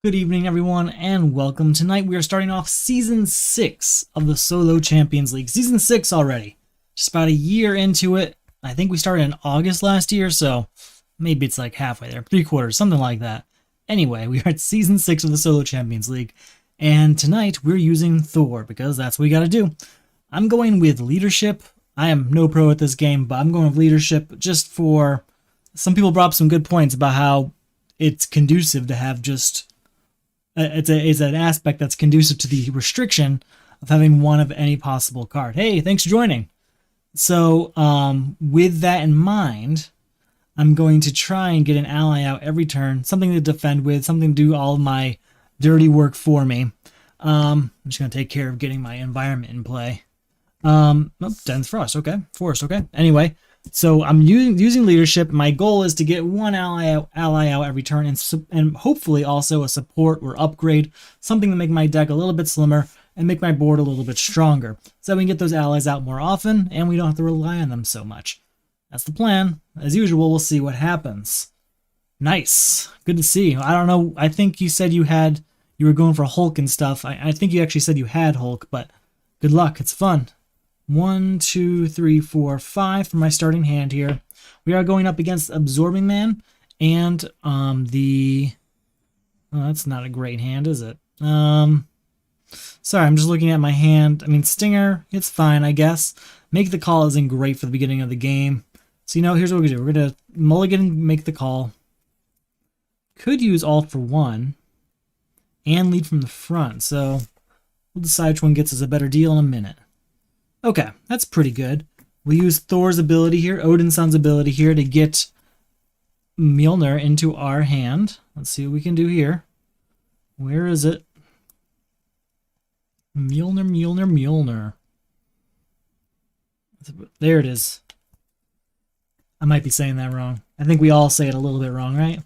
Good evening, everyone, and welcome. Tonight we are starting off Season 6 of the Solo Champions League. Season 6 already. Just about a year into it. I think we started in August last year, so maybe it's like halfway there. 3/4, something like that. Anyway, we are at Season 6 of the Solo Champions League, and tonight we're using Thor, because that's what we gotta do. I'm going with Leadership. I am no pro at this game, but I'm going with Leadership just for... Some people brought up some good points about how it's conducive to have just... It's an aspect that's conducive to the restriction of having one of any possible card. Hey, thanks for joining. So, with that in mind, I'm going to try and get an ally out every turn, something to defend with, something to do all of my dirty work for me. I'm just going to take care of getting my environment in play. Oh, Dense Frost, okay. Forest, okay. Anyway, so I'm using Leadership. My goal is to get one ally out every turn, and hopefully also a support or upgrade, something to make my deck a little bit slimmer and make my board a little bit stronger, so we can get those allies out more often and we don't have to rely on them so much. That's the plan. As usual, we'll see what happens. Nice. Good to see. I don't know. I think you said you were going for Hulk and stuff. I think you actually said you had Hulk, but good luck. It's fun. 1, 2, 3, 4, 5 for my starting hand here. We are going up against Absorbing Man and the... Oh, that's not a great hand, is it? Sorry, I'm just looking at my hand. I mean, Stinger, it's fine, I guess. Make the Call isn't great for the beginning of the game. So, here's what we're going to do. We're going to mulligan and Make the Call. Could use All for One and lead from the front. So, we'll decide which one gets us a better deal in a minute. Okay, that's pretty good. We use Thor's ability here, Odin's son's ability here, to get Mjolnir into our hand. Let's see what we can do here. Where is it? Mjolnir. There it is. I might be saying that wrong. I think we all say it a little bit wrong, right?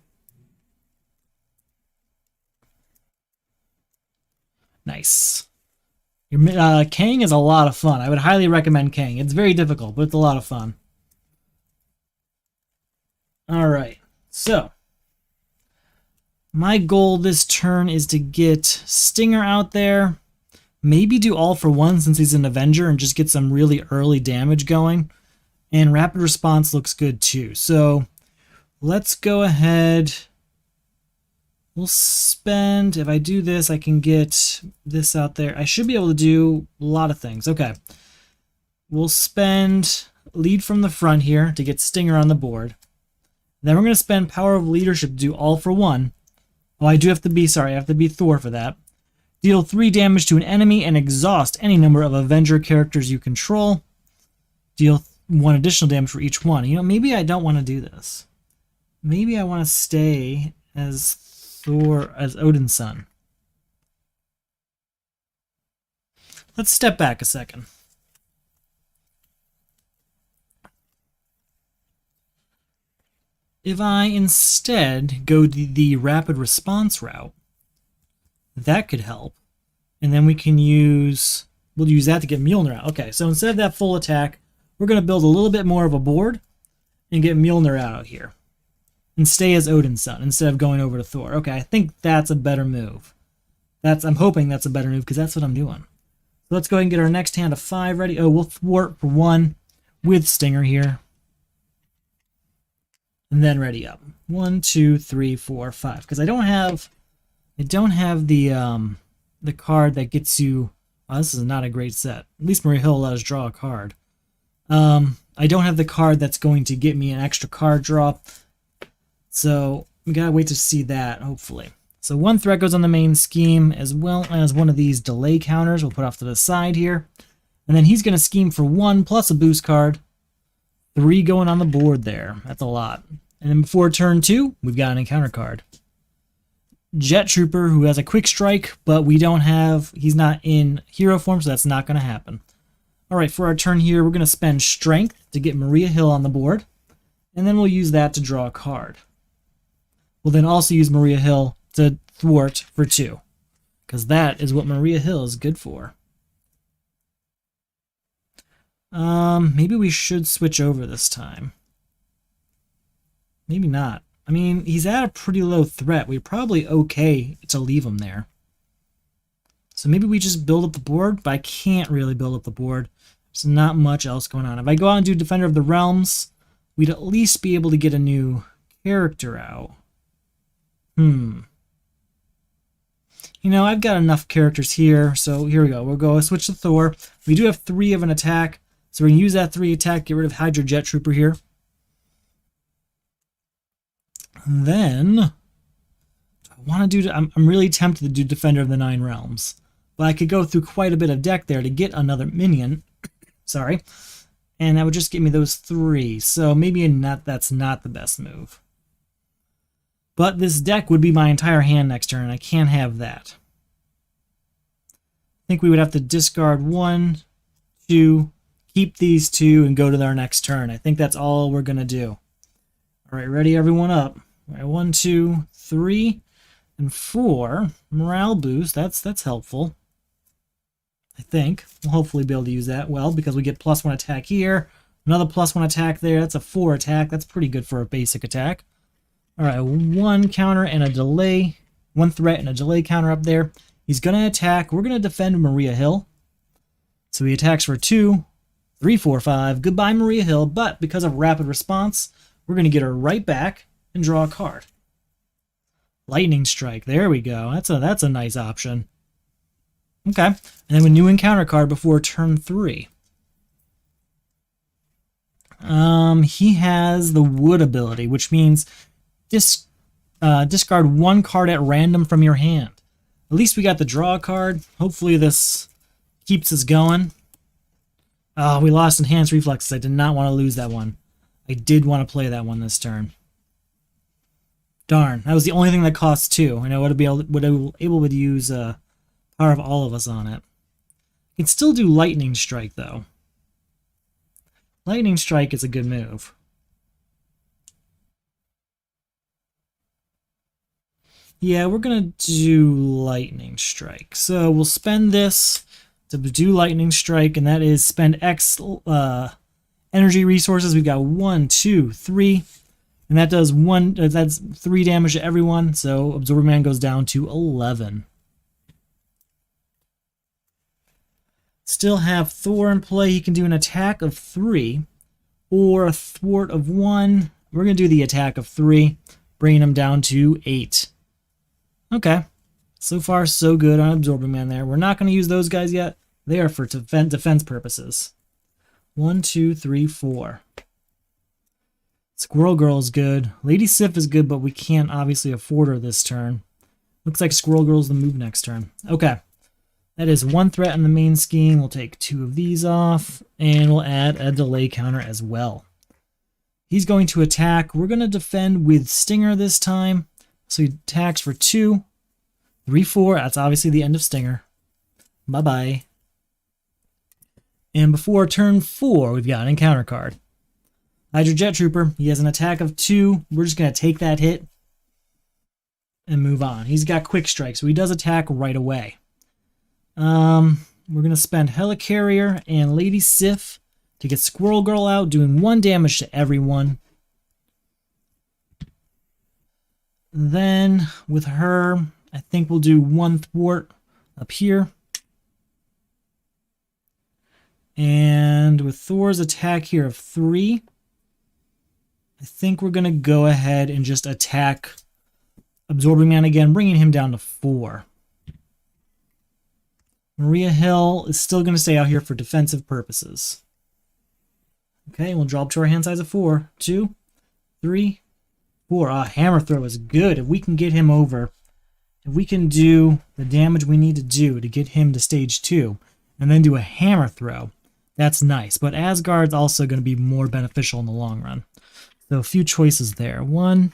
Nice. Kang is a lot of fun. I would highly recommend Kang. It's very difficult, but it's a lot of fun. Alright, so my goal this turn is to get Stinger out there. Maybe do All for One since he's an Avenger and just get some really early damage going. And Rapid Response looks good too. So let's go ahead... We'll spend, if I do this, I can get this out there. I should be able to do a lot of things. Okay. We'll spend Lead from the front here to get Stinger on the board. Then we're going to spend Power of Leadership to do All for One. Oh, I have to be Thor for that. Deal 3 damage to an enemy and exhaust any number of Avenger characters you control. Deal 1 additional damage for each one. Maybe I don't want to do this. Maybe I want to stay as Thor, as Odin's son. Let's step back a second. If I instead go the rapid response route, that could help. And then we'll use that to get Mjolnir out. Okay, so instead of that full attack, we're going to build a little bit more of a board and get Mjolnir out here. And stay as Odin's son instead of going over to Thor. Okay, I think that's a better move. I'm hoping that's a better move because that's what I'm doing. So let's go ahead and get our next hand of 5 ready. Oh, we'll thwart for 1 with Stinger here. And then ready up. 1, 2, 3, 4, 5. Because I don't have the card that gets you. Oh, this is not a great set. At least Maria Hill let us draw a card. I don't have the card that's going to get me an extra card draw. So we gotta wait to see that, hopefully. So 1 threat goes on the main scheme, as well as one of these delay counters we'll put off to the side here. And then he's gonna scheme for 1 plus a boost card. 3 going on the board there. That's a lot. And then before turn 2, we've got an encounter card. Jet Trooper, who has a quick strike, but he's not in hero form, so that's not gonna happen. Alright, for our turn here, we're gonna spend Strength to get Maria Hill on the board. And then we'll use that to draw a card. We'll then also use Maria Hill to thwart for 2. Because that is what Maria Hill is good for. Maybe we should switch over this time. Maybe not. I mean, he's at a pretty low threat. We're probably okay to leave him there. So maybe we just build up the board, but I can't really build up the board. There's not much else going on. If I go out and do Defender of the Realms, we'd at least be able to get a new character out. You know, I've got enough characters here, so here we go. We'll go switch to Thor. We do have 3 of an attack, so we can use that 3 attack, get rid of Hydra Jet Trooper here. And then, I want to do, I'm really tempted to do Defender of the Nine Realms, but I could go through quite a bit of deck there to get another minion. Sorry. And that would just give me those 3, so maybe that's not the best move. But this deck would be my entire hand next turn, and I can't have that. I think we would have to discard 1, 2, keep these 2, and go to our next turn. I think that's all we're going to do. All right, ready, everyone up. All right, 1, 2, 3, and 4. Morale boost, that's helpful. I think. We'll hopefully be able to use that well, because we get +1 attack here, another +1 attack there. That's a 4 attack. That's pretty good for a basic attack. All right, 1 counter and a delay. 1 threat and a delay counter up there. He's going to attack. We're going to defend Maria Hill. So he attacks for 2, 3, 4, 5. Goodbye, Maria Hill. But because of rapid response, we're going to get her right back and draw a card. Lightning Strike. There we go. That's a nice option. Okay. And then a new encounter card before turn 3. He has the Wood ability, which means discard 1 card at random from your hand. At least we got the draw card. Hopefully this keeps us going. Oh, we lost Enhanced Reflexes. I did not want to lose that one. I did want to play that one this turn. Darn, that was the only thing that costs 2. I know would be able to use Power of All of Us on it. You can still do Lightning Strike though. Lightning Strike is a good move. Yeah, we're going to do Lightning Strike. So we'll spend this to do Lightning Strike, and that is spend X energy resources. We've got 1, 2, 3, and that does that's 3 damage to everyone, so Absorbing Man goes down to 11. Still have Thor in play. He can do an attack of 3 or a thwart of 1. We're going to do the attack of 3, bringing him down to 8. Okay, so far so good on Absorbing Man there. We're not going to use those guys yet. They are for defense purposes. 1, 2, 3, 4. Squirrel Girl is good. Lady Sif is good, but we can't obviously afford her this turn. Looks like Squirrel Girl's the move next turn. Okay, that is 1 threat in the main scheme. We'll take 2 of these off, and we'll add a delay counter as well. He's going to attack. We're going to defend with Stinger this time. So he attacks for 2, 3, 4. That's obviously the end of Stinger. Bye-bye. And before turn 4, we've got an encounter card. Hydra Jet Trooper. He has an attack of 2. We're just going to take that hit and move on. He's got Quick Strike, so he does attack right away. We're going to spend Helicarrier and Lady Sif to get Squirrel Girl out, doing 1 damage to everyone. Then, with her, I think we'll do 1 thwart up here. And with Thor's attack here of 3, I think we're going to go ahead and just attack Absorbing Man again, bringing him down to 4. Maria Hill is still going to stay out here for defensive purposes. Okay, we'll drop to our hand size of 4. 2, 3, 4. Hammer Throw is good. If we can get him over, if we can do the damage we need to do to get him to stage 2, and then do a Hammer Throw, that's nice. But Asgard's also going to be more beneficial in the long run. So a few choices there. 1,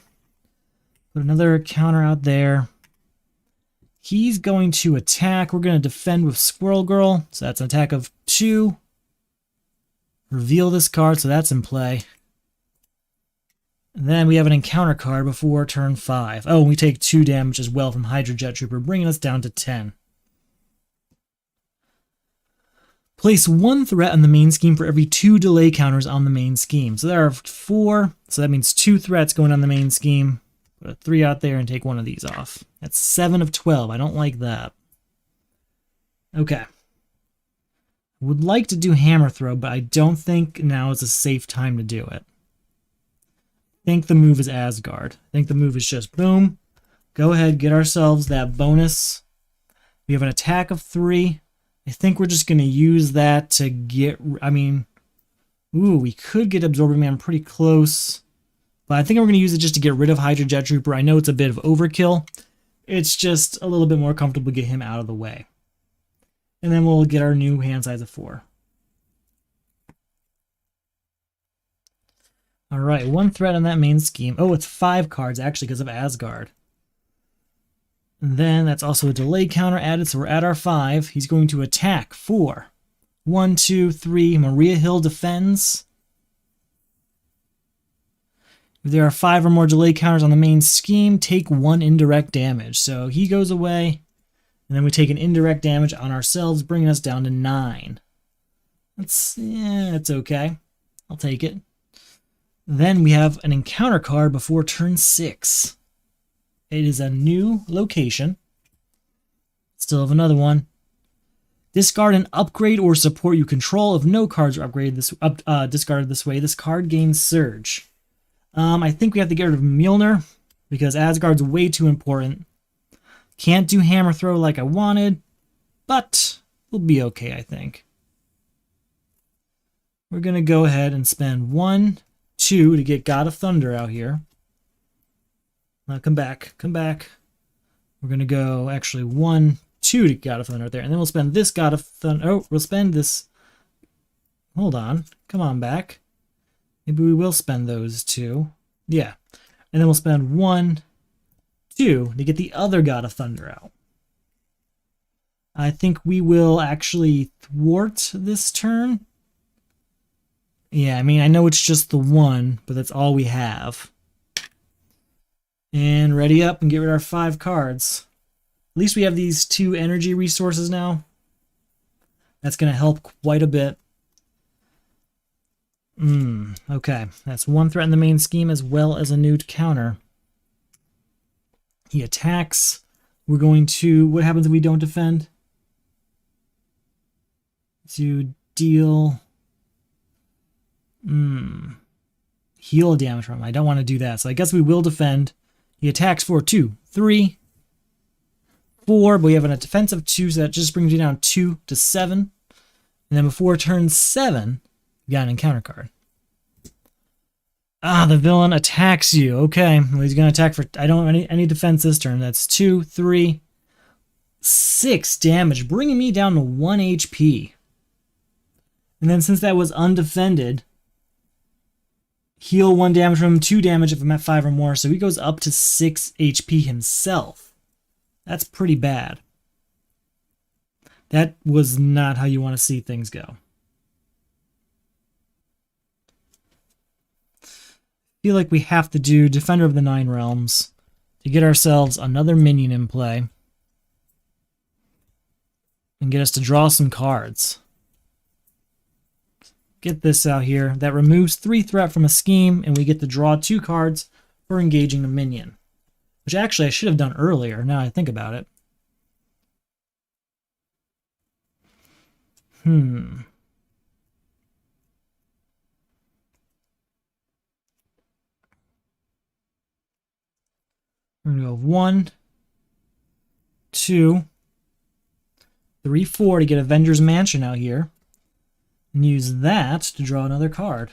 put another counter out there. He's going to attack. We're going to defend with Squirrel Girl. So that's an attack of 2. Reveal this card, so that's in play. And then we have an encounter card before turn 5. Oh, and we take 2 damage as well from Hydra Jet Trooper, bringing us down to 10. Place 1 threat on the main scheme for every 2 delay counters on the main scheme. So there are 4, so that means 2 threats going on the main scheme. Put a 3 out there and take one of these off. That's 7 of 12. I don't like that. Okay. Would like to do hammer throw, but I don't think now is a safe time to do it. I think the move is Asgard. I think the move is just boom. Go ahead, get ourselves that bonus. We have an attack of 3. I think we're just going to use that to get... I mean... Ooh, we could get Absorbing Man pretty close. But I think we're going to use it just to get rid of Hydra Jet Trooper. I know it's a bit of overkill. It's just a little bit more comfortable to get him out of the way. And then we'll get our new hand size of 4. Alright, 1 threat on that main scheme. Oh, it's 5 cards actually because of Asgard. And then that's also a delay counter added, so we're at our 5. He's going to attack for 1, 2, 3. Maria Hill defends. If there are 5 or more delay counters on the main scheme, take 1 indirect damage. So he goes away, and then we take an indirect damage on ourselves, bringing us down to 9. It's okay. I'll take it. Then we have an encounter card before turn 6. It is a new location. Still have another one. Discard an upgrade or support you control. If no cards are discarded this way, this card gains Surge. I think we have to get rid of Mjolnir because Asgard's way too important. Can't do hammer throw like I wanted, but we'll be okay, I think. We're going to go ahead and spend 1, 2 to get God of Thunder out here. Come back. We're going to go actually 1, 2 to God of Thunder right there. And then we'll spend this God of Thunder. Oh, we'll spend this. Hold on. Come on back. Maybe we will spend those 2. Yeah. And then we'll spend 1, 2 to get the other God of Thunder out. I think we will actually thwart this turn. Yeah, I mean, I know it's just the 1, but that's all we have. And ready up and get rid of our 5 cards. At least we have these 2 energy resources now. That's going to help quite a bit. Okay. That's 1 threat in the main scheme as well as a new counter. He attacks. We're going to... What happens if we don't defend? To deal... Heal damage from him. I don't want to do that. So I guess we will defend. He attacks for 2, 3, 4, but we have a defensive 2, so that just brings you down 2 to 7. And then before turn 7, you got an encounter card. Ah, the villain attacks you. Okay, well, he's going to attack for... I don't have any defense this turn. That's 2, 3, 6 damage, bringing me down to 1 HP. And then since that was undefended... Heal 1 damage from him, 2 damage if I'm at 5 or more, so he goes up to 6 HP himself. That's pretty bad. That was not how you want to see things go. I feel like we have to do Defender of the Nine Realms to get ourselves another minion in play and get us to draw some cards. Get this out here. That removes 3 threat from a scheme, and we get to draw 2 cards for engaging a minion. Which actually I should have done earlier, now I think about it. We're going to go 1, 2, 3, 4 to get Avengers Mansion out here. And use that to draw another card.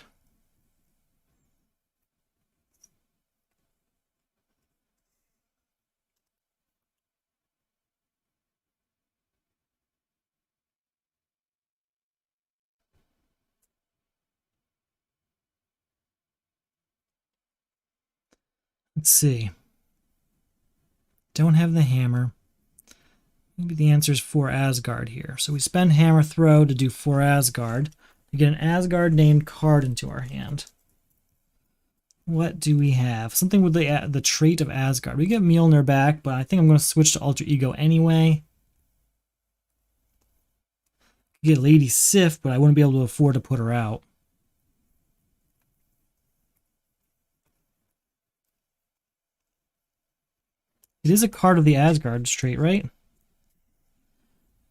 Let's see. Don't have the hammer. Maybe the answer is for Asgard here. So we spend Hammer Throw to do for Asgard to get an Asgard named card into our hand. What do we have? Something with the trait of Asgard. We get Mjolnir back, but I think I'm going to switch to Alter Ego anyway. Get Lady Sif, but I wouldn't be able to afford to put her out. It is a card of the Asgard trait, right?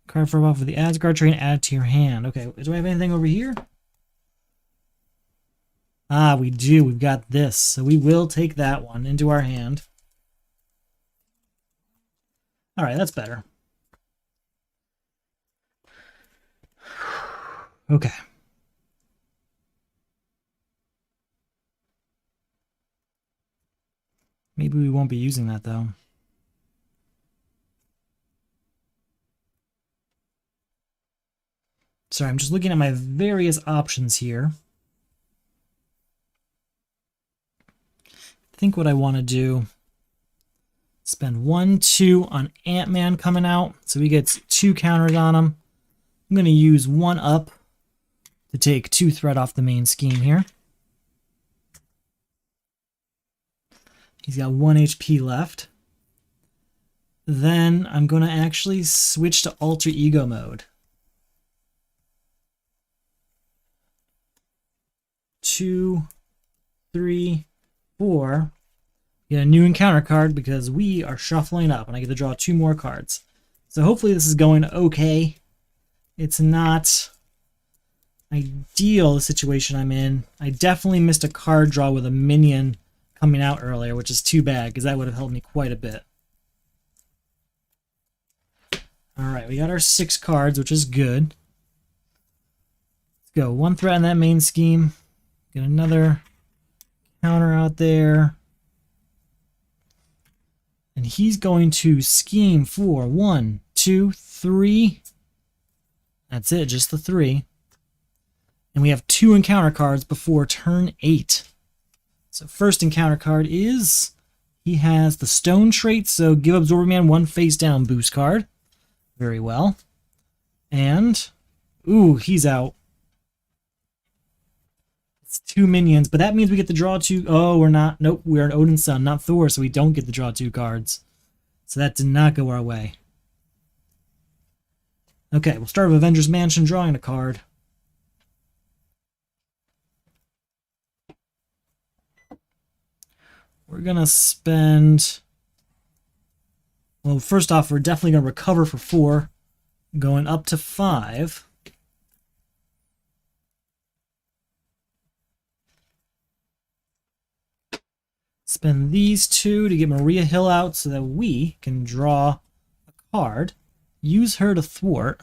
Card for buff of the Asgard trait, add to your hand. Okay, do I have anything over here? Ah, we do. We've got this. So we will take that one into our hand. All right, that's better. Okay. Maybe we won't be using that, though. Sorry, I'm just looking at my various options here. I think what I want to do, spend 1, 2 on Ant-Man coming out, so he gets 2 counters on him. I'm going to use 1 up to take 2 threat off the main scheme here. He's got 1 HP left. Then I'm going to actually switch to Alter Ego mode. 2, 3, 4. Get a new encounter card because we are shuffling up and I get to draw 2 more cards. So hopefully this is going okay. It's not ideal, the situation I'm in. I definitely missed a card draw with a minion coming out earlier, which is too bad because that would have helped me quite a bit. Alright, we got our 6 cards, which is good. Let's go. 1 threat in that main scheme. Get another counter out there. And he's going to scheme for 1, 2, 3. That's it, just the 3. And we have 2 encounter cards before turn 8. So first encounter card is, he has the Stone trait, so give Absorbing Man 1 face down boost card. Very well. And, ooh, he's out. It's 2 minions, but that means we get to draw 2. Oh, we're not. Nope, we're an Odin's son, not Thor, so we don't get to draw 2 cards. So that did not go our way. Okay, we'll start with Avengers Mansion, drawing a card. We're going to spend... Well, first off, we're definitely going to recover for 4, going up to 5. Spend these 2 to get Maria Hill out so that we can draw a card. Use her to thwart.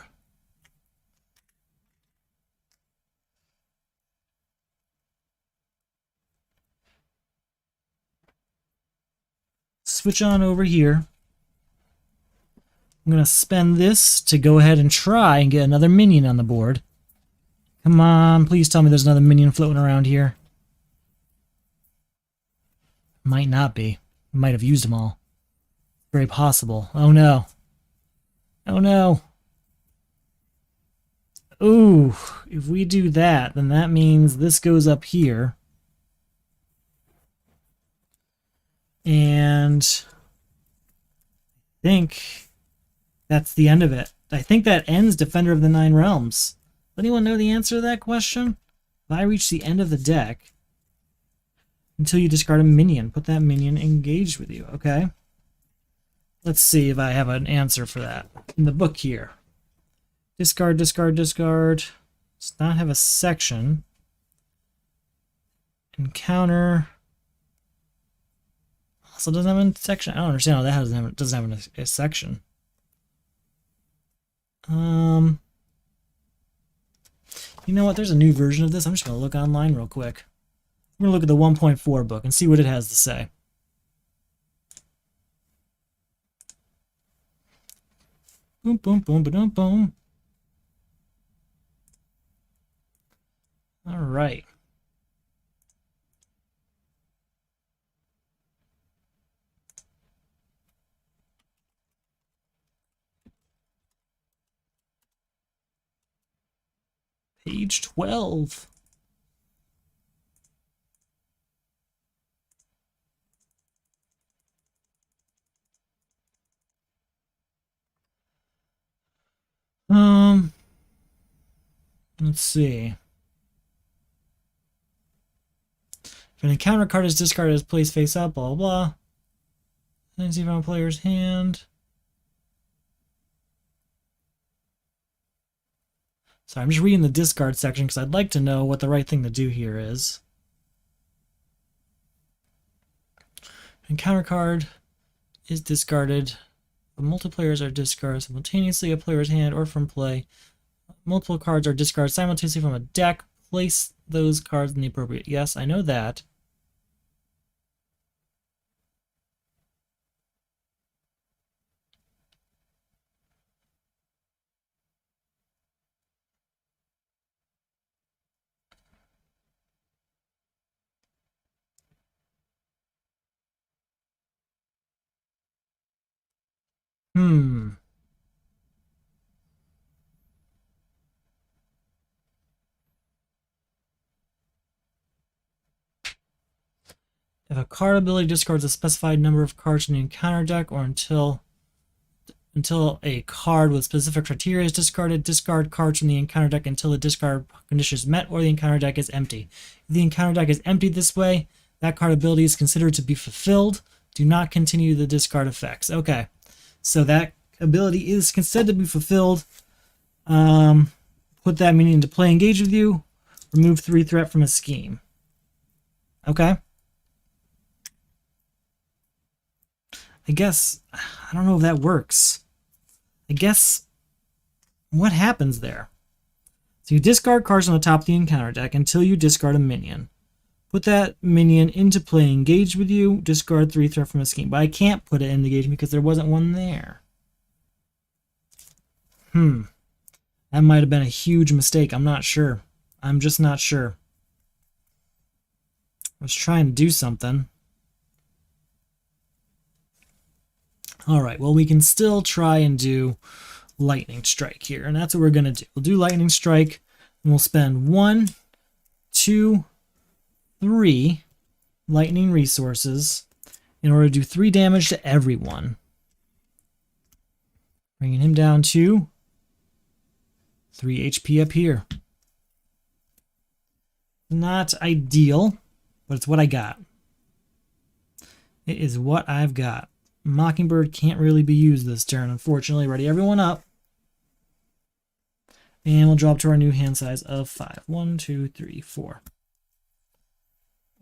Switch on over here. I'm going to spend this to go ahead and try and get another minion on the board. Come on, please tell me there's another minion floating around here. Might not be. Might have used them all. Very possible. Oh no. Oh no. Ooh, if we do that, then that means this goes up here. And I think that's the end of it. I think that ends Defender of the Nine Realms. Does anyone know the answer to that question? If I reach the end of the deck, until you discard a minion, put that minion engaged with you. Okay. Let's see if I have an answer for that in the book here. Discard, discard, discard. Does not have a section. Encounter. Also doesn't have a section. I don't understand how that doesn't have a section. You know what? There's a new version of this. I'm just going to look online real quick. I'm going to look at the 1.4 book and see what it has to say. Boom, boom, boom, boom, boom. All right. Page 12. Let's see. If an encounter card is discarded as placed face up, blah, blah, blah. Let's see from a player's hand. So I'm just reading the discard section because I'd like to know what the right thing to do here is. Encounter card is discarded. Multiplayers are discarded simultaneously a player's hand or from play. Multiple cards are discarded simultaneously from a deck. Place those cards in the appropriate. Yes, I know that. Hmm. If a card ability discards a specified number of cards from the encounter deck or until a card with specific criteria is discarded, discard cards from the encounter deck until the discard condition is met or the encounter deck is empty. If the encounter deck is emptied this way, that card ability is considered to be fulfilled. Do not continue the discard effects. Okay, so that ability is considered to be fulfilled. Put that meaning into play, engage with you. Remove 3 threat from a scheme. Okay. I guess, I don't know if that works. I guess, what happens there? So you discard cards on the top of the encounter deck until you discard a minion. Put that minion into play, engage with you, discard 3 threat from a scheme. But I can't put it in the engagement because there wasn't one there. That might have been a huge mistake. I'm not sure. I'm just not sure. I was trying to do something. Alright, well, we can still try and do Lightning Strike here, and that's what we're going to do. We'll do Lightning Strike, and we'll spend 1, 2, 3 lightning resources in order to do 3 damage to everyone. Bringing him down to 3 HP up here. Not ideal, but it's what I got. It is what I've got. Mockingbird can't really be used this turn, unfortunately. Ready everyone up. And we'll drop to our new hand size of 5. 1, 2, 3, 4.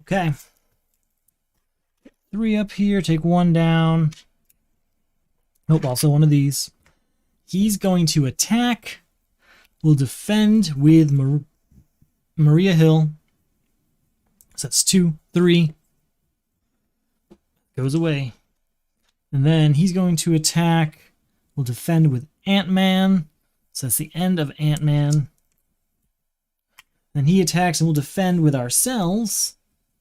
Okay. 3 up here, take 1 down. Nope, also one of these. He's going to attack. We'll defend with Maria Hill. So that's 2, 3. Goes away. And then he's going to attack. We'll defend with Ant-Man. So that's the end of Ant-Man. Then he attacks and we'll defend with ourselves.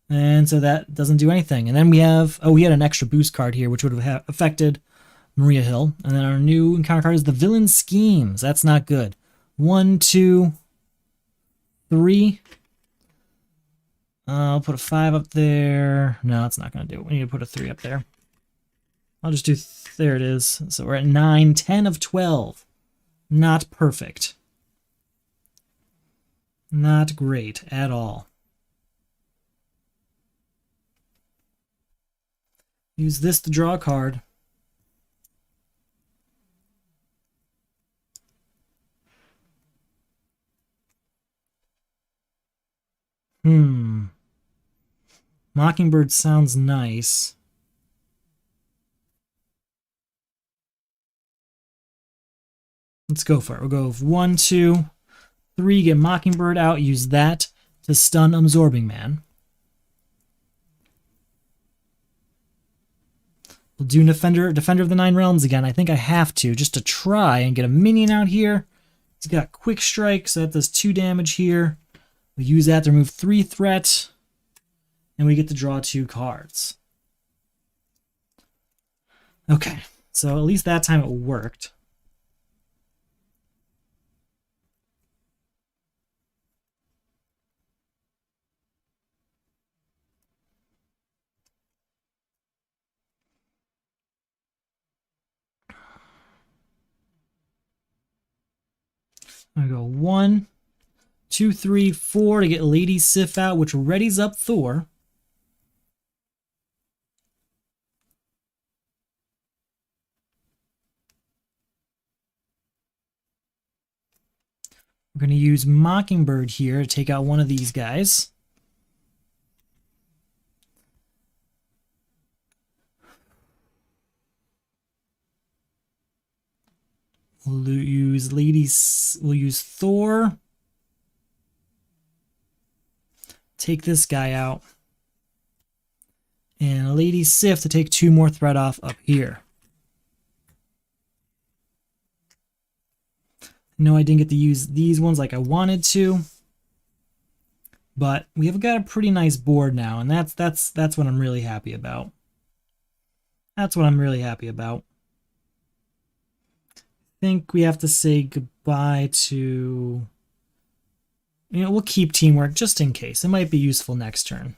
And so that doesn't do anything. And then we have, we had an extra boost card here, which would have affected Maria Hill. And then our new encounter card is the Villain Schemes. That's not good. 1, 2, 3. I'll put a 5 up there. No, it's not going to do it. We need to put a 3 up there. I'll just do, there it is. So we're at 9, 10 of 12. Not perfect. Not great at all. Use this to draw a card. Mockingbird sounds nice. Let's go for it. We'll go 1, 2, 3, get Mockingbird out, use that to stun Absorbing Man. We'll do Defender of the Nine Realms again. I think I have to, just to try and get a minion out here. He's got Quick Strike, so that does 2 damage here. We use that to remove 3 threat, and we get to draw 2 cards. Okay, so at least that time it worked. I'm going to go 1, 2, 3, 4 to get Lady Sif out, which readies up Thor. We're going to use Mockingbird here to take out one of these guys. We'll use We'll use Thor. Take this guy out. And Lady Sif to take 2 more threat off up here. No, I didn't get to use these ones like I wanted to. But we have got a pretty nice board now, and that's what I'm really happy about. That's what I'm really happy about. I think we have to say goodbye to... we'll keep teamwork just in case. It might be useful next turn.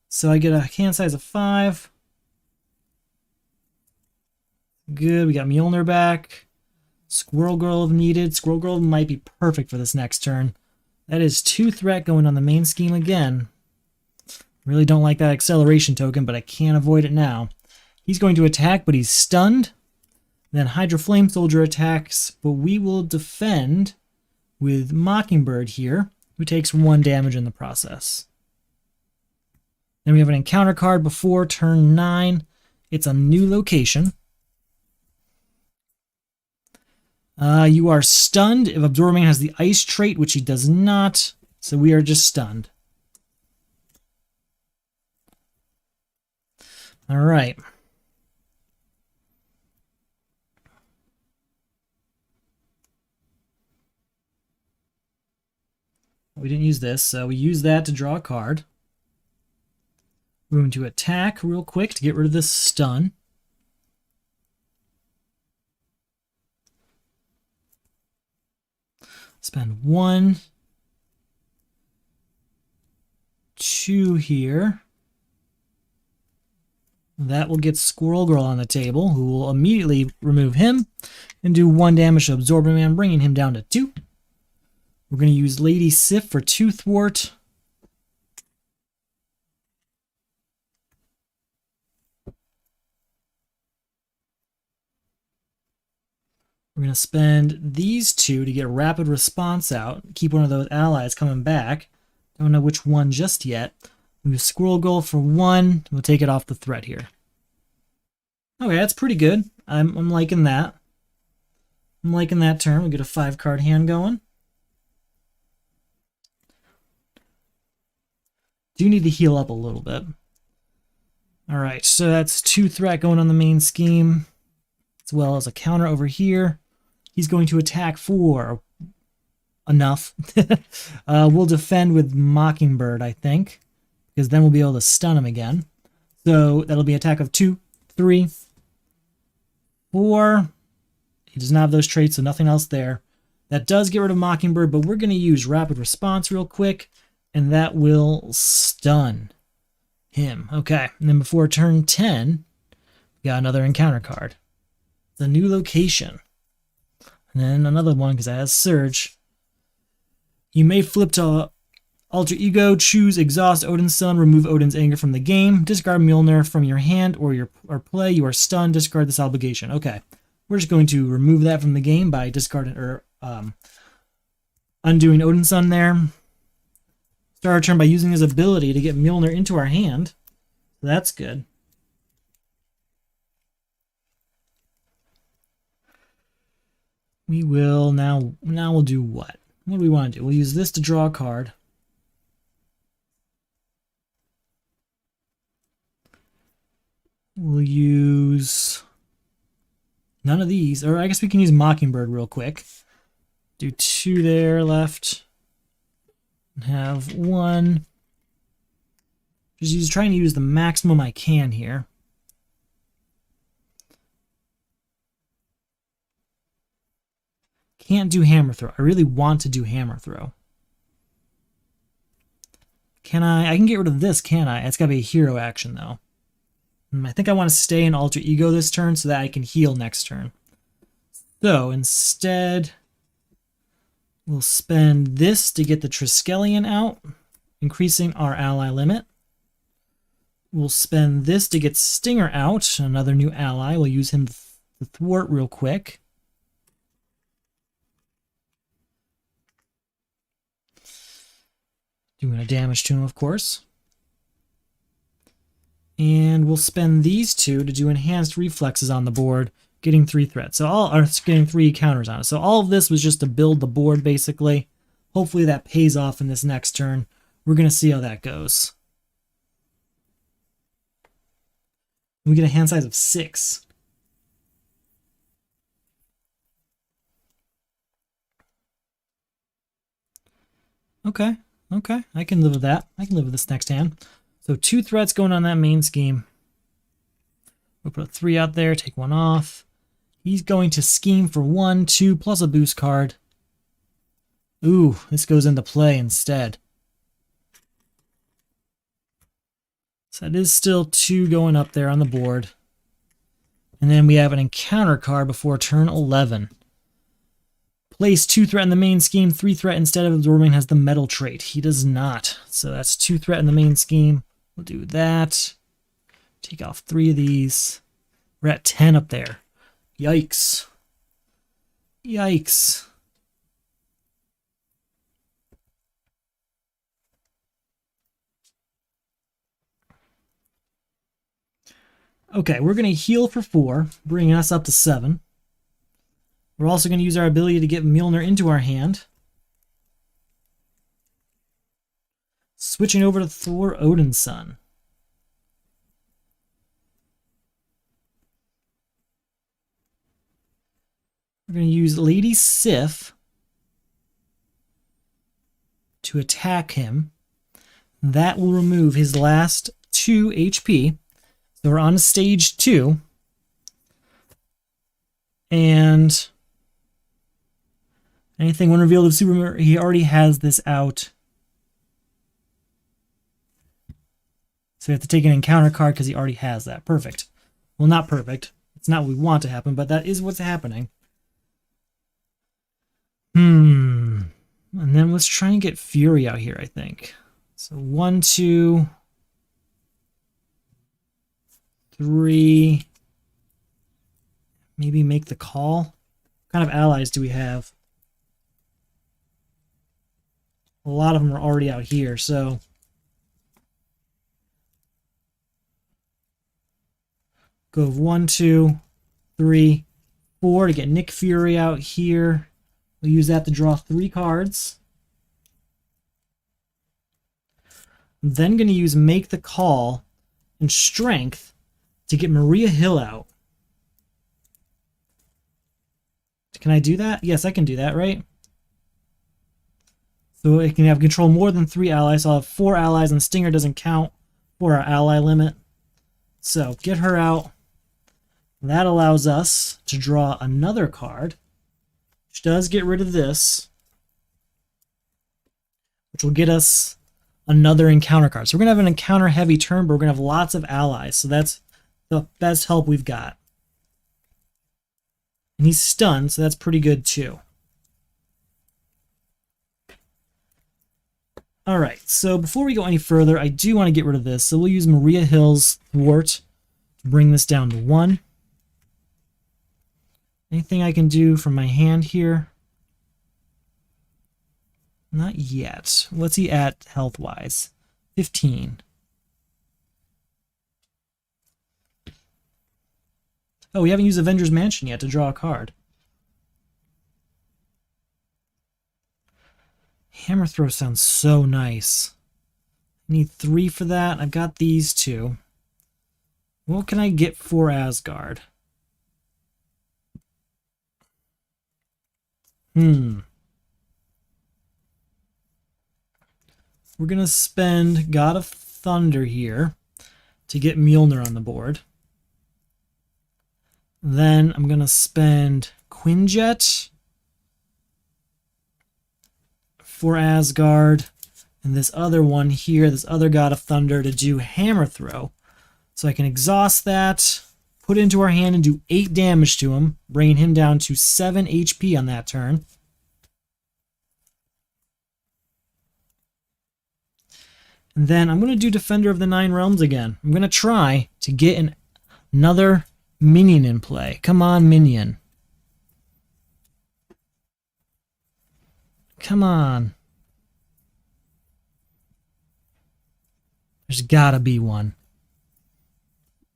So I get a hand size of 5. Good, we got Mjolnir back. Squirrel Girl if needed. Squirrel Girl might be perfect for this next turn. That is 2 threat going on the main scheme again. Really don't like that acceleration token, but I can't avoid it now. He's going to attack, but he's stunned. Then Hydra Flame Soldier attacks, but we will defend with Mockingbird here, who takes 1 damage in the process. Then we have an encounter card before turn 9. It's a new location. You are stunned if Absorbing has the ice trait, which he does not, so we are just stunned. All right. We didn't use this, so we use that to draw a card. We're going to attack real quick to get rid of this stun. Spend 1, 2 here. That will get Squirrel Girl on the table, who will immediately remove him and do 1 damage to Absorbing Man, bringing him down to 2. We're going to use Lady Sif for 2 thwart. We're going to spend these 2 to get Rapid Response out. Keep one of those allies coming back. Don't know which one just yet. We use Squirrel Girl for 1. We'll take it off the threat here. Okay, that's pretty good. I'm liking that. I'm liking that turn. We get a 5-card hand going. Do need to heal up a little bit. Alright, so that's 2 threat going on the main scheme, as well as a counter over here. He's going to attack for enough. We'll defend with Mockingbird, I think, because then we'll be able to stun him again. So that'll be attack of 2, 3, 4. He does not have those traits, so nothing else there. That does get rid of Mockingbird, but we're going to use Rapid Response real quick, and that will stun him. Okay, and then before turn 10, we got another encounter card. It's a new location. And then another one, because it has Surge. You may flip to Alter Ego, choose Exhaust Odin's Son, remove Odin's Anger from the game, discard Mjolnir from your hand or play, you are stunned, discard this obligation. Okay, we're just going to remove that from the game by discarding or undoing Odin's Son there. Start our turn by using his ability to get Mjolnir into our hand. So that's good. We will now we'll do what? What do we want to do? We'll use this to draw a card. We'll use none of these, or I guess we can use Mockingbird real quick. Do 2 there left. Have 1. Just trying to use the maximum I can here. Can't do Hammer Throw. I really want to do Hammer Throw. Can I? I can get rid of this, can I? It's got to be a hero action, though. I think I want to stay in Alter Ego this turn so that I can heal next turn. So, instead, We'll spend this to get the Triskelion out, increasing our ally limit. We'll spend this to get Stinger out, another new ally. We'll use him to thwart real quick. Doing a damage to him, of course. And we'll spend these two to do enhanced reflexes on the board, getting 3 threats. So getting 3 counters on it. So all of this was just to build the board, basically. Hopefully that pays off in this next turn. We're going to see how that goes. We get a hand size of 6. Okay, I can live with that. I can live with this next hand. So 2 threats going on that main scheme. We'll put a 3 out there, take 1 off. He's going to scheme for 1, 2, plus a boost card. Ooh, this goes into play instead. So that is still 2 going up there on the board. And then we have an encounter card before turn 11. Place 2 threat in the main scheme, 3 threat instead of absorbing has the metal trait. He does not. So that's 2 threat in the main scheme. We'll do that. Take off 3 of these. We're at 10 up there. Yikes. Yikes. Okay, we're going to heal for 4, bringing us up to 7. We're also going to use our ability to get Mjolnir into our hand. Switching over to Thor Odin's son. We're going to use Lady Sif to attack him. That will remove his last 2 HP. So we're on to stage 2. And anything when revealed of Super, he already has this out. So we have to take an encounter card because he already has that. Perfect. Well, not perfect. It's not what we want to happen, but that is what's happening. And then let's try and get Fury out here, I think. So 1, 2, 3. Maybe make the call. What kind of allies do we have? A lot of them are already out here, so go 1, 2, 3, 4 to get Nick Fury out here. We'll use that to draw 3 cards. I'm then going to use Make the Call and Strength to get Maria Hill out. Can I do that? Yes, I can do that, right? So it can have control more than 3 allies. So I'll have 4 allies, and Stinger doesn't count for our ally limit. So get her out. That allows us to draw another card, which does get rid of this, which will get us another encounter card. So we're going to have an encounter-heavy turn, but we're going to have lots of allies. So that's the best help we've got. And he's stunned, so that's pretty good too. Alright, so before we go any further, I do want to get rid of this. So we'll use Maria Hill's Thwart to bring this down to 1. Anything I can do from my hand here? Not yet. What's he at health-wise? 15. Oh, we haven't used Avengers Mansion yet to draw a card. Hammer Throw sounds so nice. I need 3 for that. I've got these 2. What can I get for Asgard? We're going to spend God of Thunder here to get Mjolnir on the board. Then I'm going to spend Quinjet for Asgard, and this other one here, this other God of Thunder, to do Hammer Throw. So I can exhaust that, put it into our hand, and do 8 damage to him, bringing him down to 7 HP on that turn. And then I'm going to do Defender of the Nine Realms again. I'm going to try to get another minion in play. Come on, minion. Come on. There's gotta be one.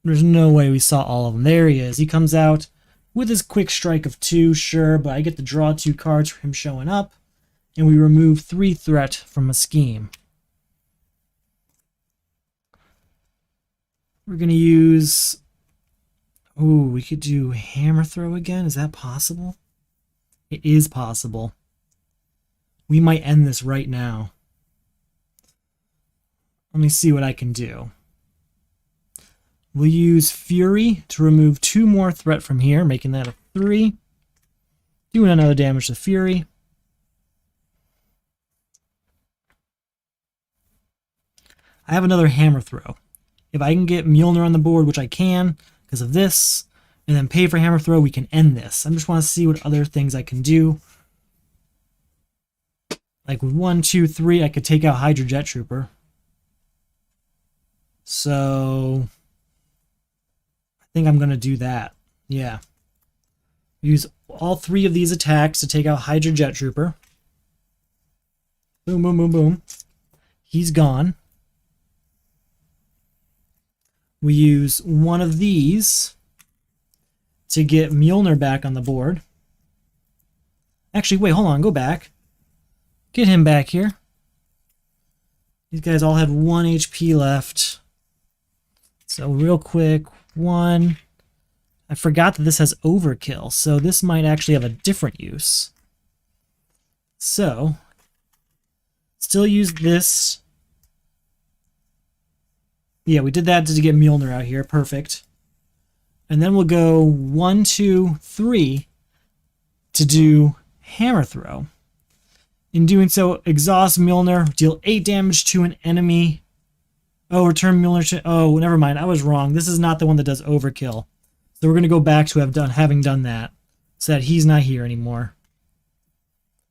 There's no way we saw all of them. There he is. He comes out with his quick strike of 2, sure, but I get to draw 2 cards for him showing up, and we remove 3 threat from a scheme. We're gonna use... Ooh, we could do Hammer Throw again. Is that possible? It is possible. We might end this right now. Let me see what I can do. We'll use Fury to remove 2 more threat from here, making that a 3. Doing another damage to Fury. I have another Hammer Throw. If I can get Mjolnir on the board, which I can because of this, and then pay for Hammer Throw, we can end this. I just want to see what other things I can do. Like with 1, 2, 3, I could take out Hydra Jet Trooper. So I think I'm going to do that. Yeah. Use all 3 of these attacks to take out Hydra Jet Trooper. Boom, boom, boom, boom. He's gone. We use 1 of these to get Mjolnir back on the board. Actually, wait, hold on. Go back. Get him back here. These guys all had 1 HP left. So real quick, 1. I forgot that this has overkill, so this might actually have a different use. So, still use this. Yeah, we did that to get Mjolnir out here. Perfect. And then we'll go 1, 2, 3 to do Hammer Throw. In doing so, exhaust Mjolnir, deal 8 damage to an enemy. Oh, return Mjolnir to... Oh, never mind. I was wrong. This is not the one that does overkill. So we're going to go back to having done that, so that he's not here anymore.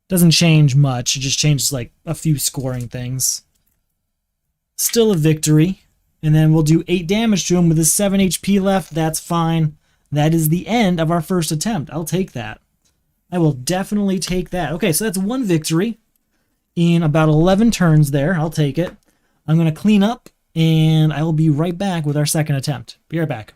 Doesn't change much. It just changes like a few scoring things. Still a victory. And then we'll do 8 damage to him with his 7 HP left. That's fine. That is the end of our first attempt. I'll take that. I will definitely take that. Okay, so that's 1 victory in about 11 turns there. I'll take it. I'm going to clean up, and I will be right back with our second attempt. Be right back.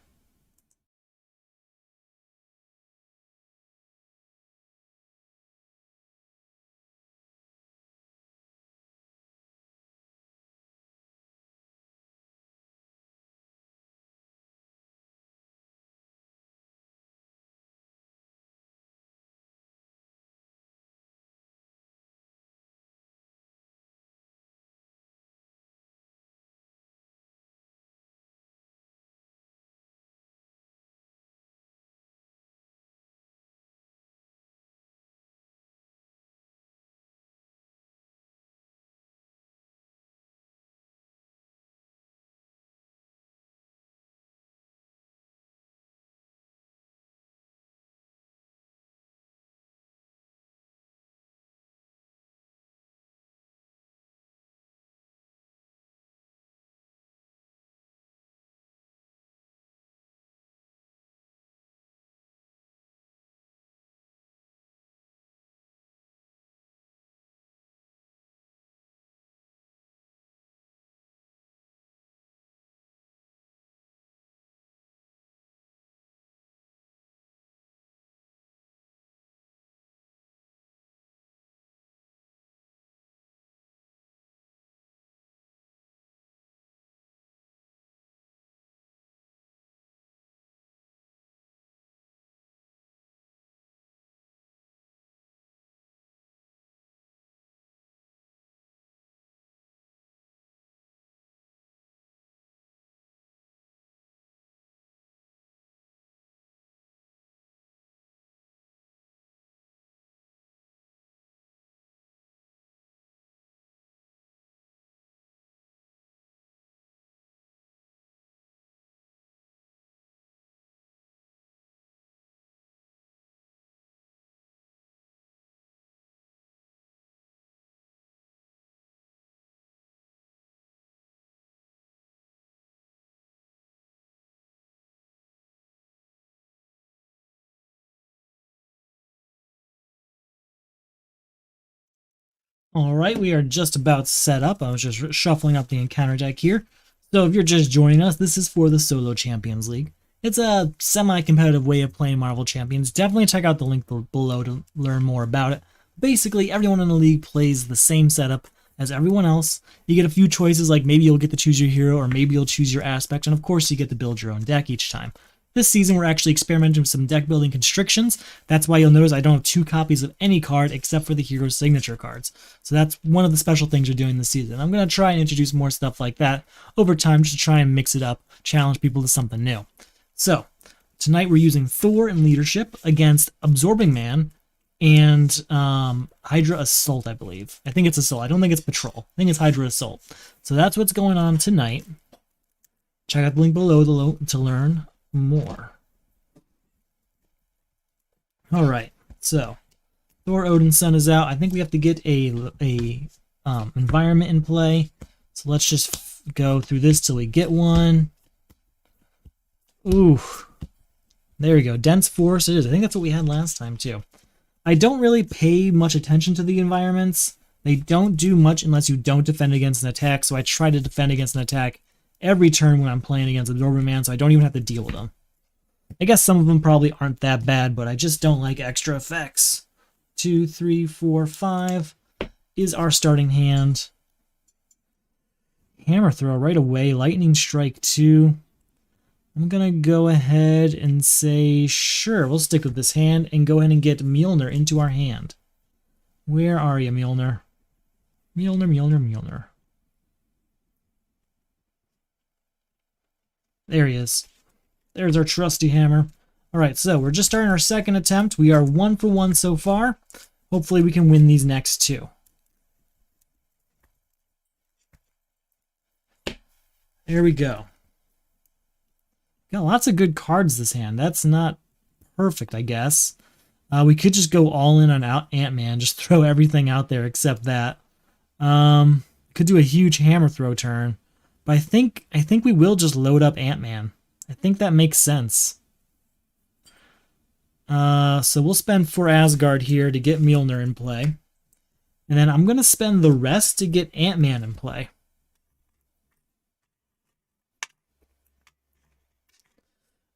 Alright, we are just about set up. I was just shuffling up the encounter deck here. So if you're just joining us, this is for the Solo Champions League. It's a semi-competitive way of playing Marvel Champions. Definitely check out the link below to learn more about it. Basically, everyone in the league plays the same setup as everyone else. You get a few choices, like maybe you'll get to choose your hero, or maybe you'll choose your aspect, and of course you get to build your own deck each time. This season, we're actually experimenting with some deck building constrictions. That's why you'll notice I don't have 2 copies of any card except for the hero's signature cards. So that's one of the special things we're doing this season. I'm going to try and introduce more stuff like that over time just to try and mix it up, challenge people to something new. So, tonight we're using Thor in leadership against Absorbing Man and Hydra Assault, I believe. I think it's Assault. I don't think it's Patrol. I think it's Hydra Assault. So that's what's going on tonight. Check out the link below to learn more. Alright, so Thor Odin's Son is out. I think we have to get a environment in play. So let's just go through this till we get one. Ooh, there we go. Dense Forest it is. I think that's what we had last time too. I don't really pay much attention to the environments. They don't do much unless you don't defend against an attack, so I try to defend against an attack every turn when I'm playing against Absorbing Man, so I don't even have to deal with them. I guess some of them probably aren't that bad, but I just don't like extra effects. 2, 3, 4, 5 is our starting hand. Hammer Throw right away. Lightning Strike 2. I'm going to go ahead and say, sure, we'll stick with this hand and go ahead and get Mjolnir into our hand. Where are you, Mjolnir? Mjolnir. There he is. There's our trusty hammer. Alright, so we're just starting our second attempt. We are 1 for 1 so far. Hopefully we can win these next 2. There we go. Got lots of good cards this hand. That's not perfect, I guess. We could just go all in on Ant-Man. Just throw everything out there except that. Could do a huge hammer throw turn. But I think we will just load up Ant-Man. I think that makes sense. So we'll spend 4 Asgard here to get Mjolnir in play. And then I'm going to spend the rest to get Ant-Man in play.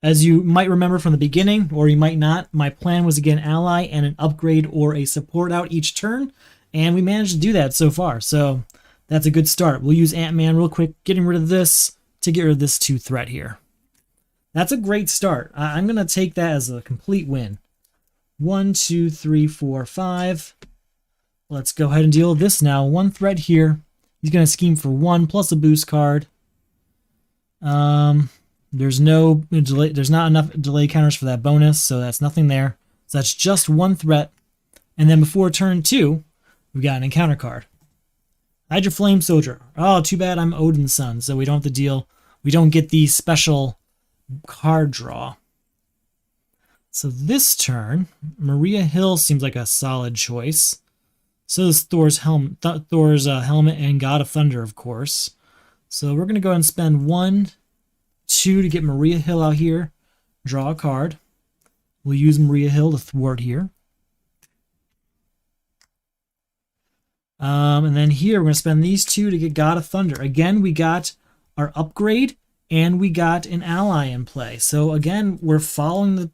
As you might remember from the beginning, or you might not, my plan was to get an ally and an upgrade or a support out each turn. And we managed to do that so far. So that's a good start. We'll use Ant-Man real quick, getting rid of this to get rid of this 2 threat here. That's a great start. I'm going to take that as a complete win. 1, 2, 3, 4, 5. Let's go ahead and deal with this now. 1 threat here. He's going to scheme for 1 plus a boost card. There's no delay. There's not enough delay counters for that bonus, so that's nothing there. So that's just 1 threat. And then before turn 2, we got an encounter card. Hydra Flame Soldier. Oh, too bad I'm Odin's son, so we don't have to deal. We don't get the special card draw. So this turn, Maria Hill seems like a solid choice. So is Thor's helmet and God of Thunder, of course. So we're going to go ahead and spend 1, 2 to get Maria Hill out here. Draw a card. We'll use Maria Hill to thwart here. And then here we're going to spend these 2 to get God of Thunder. Again, we got our upgrade and we got an ally in play. So again, we're following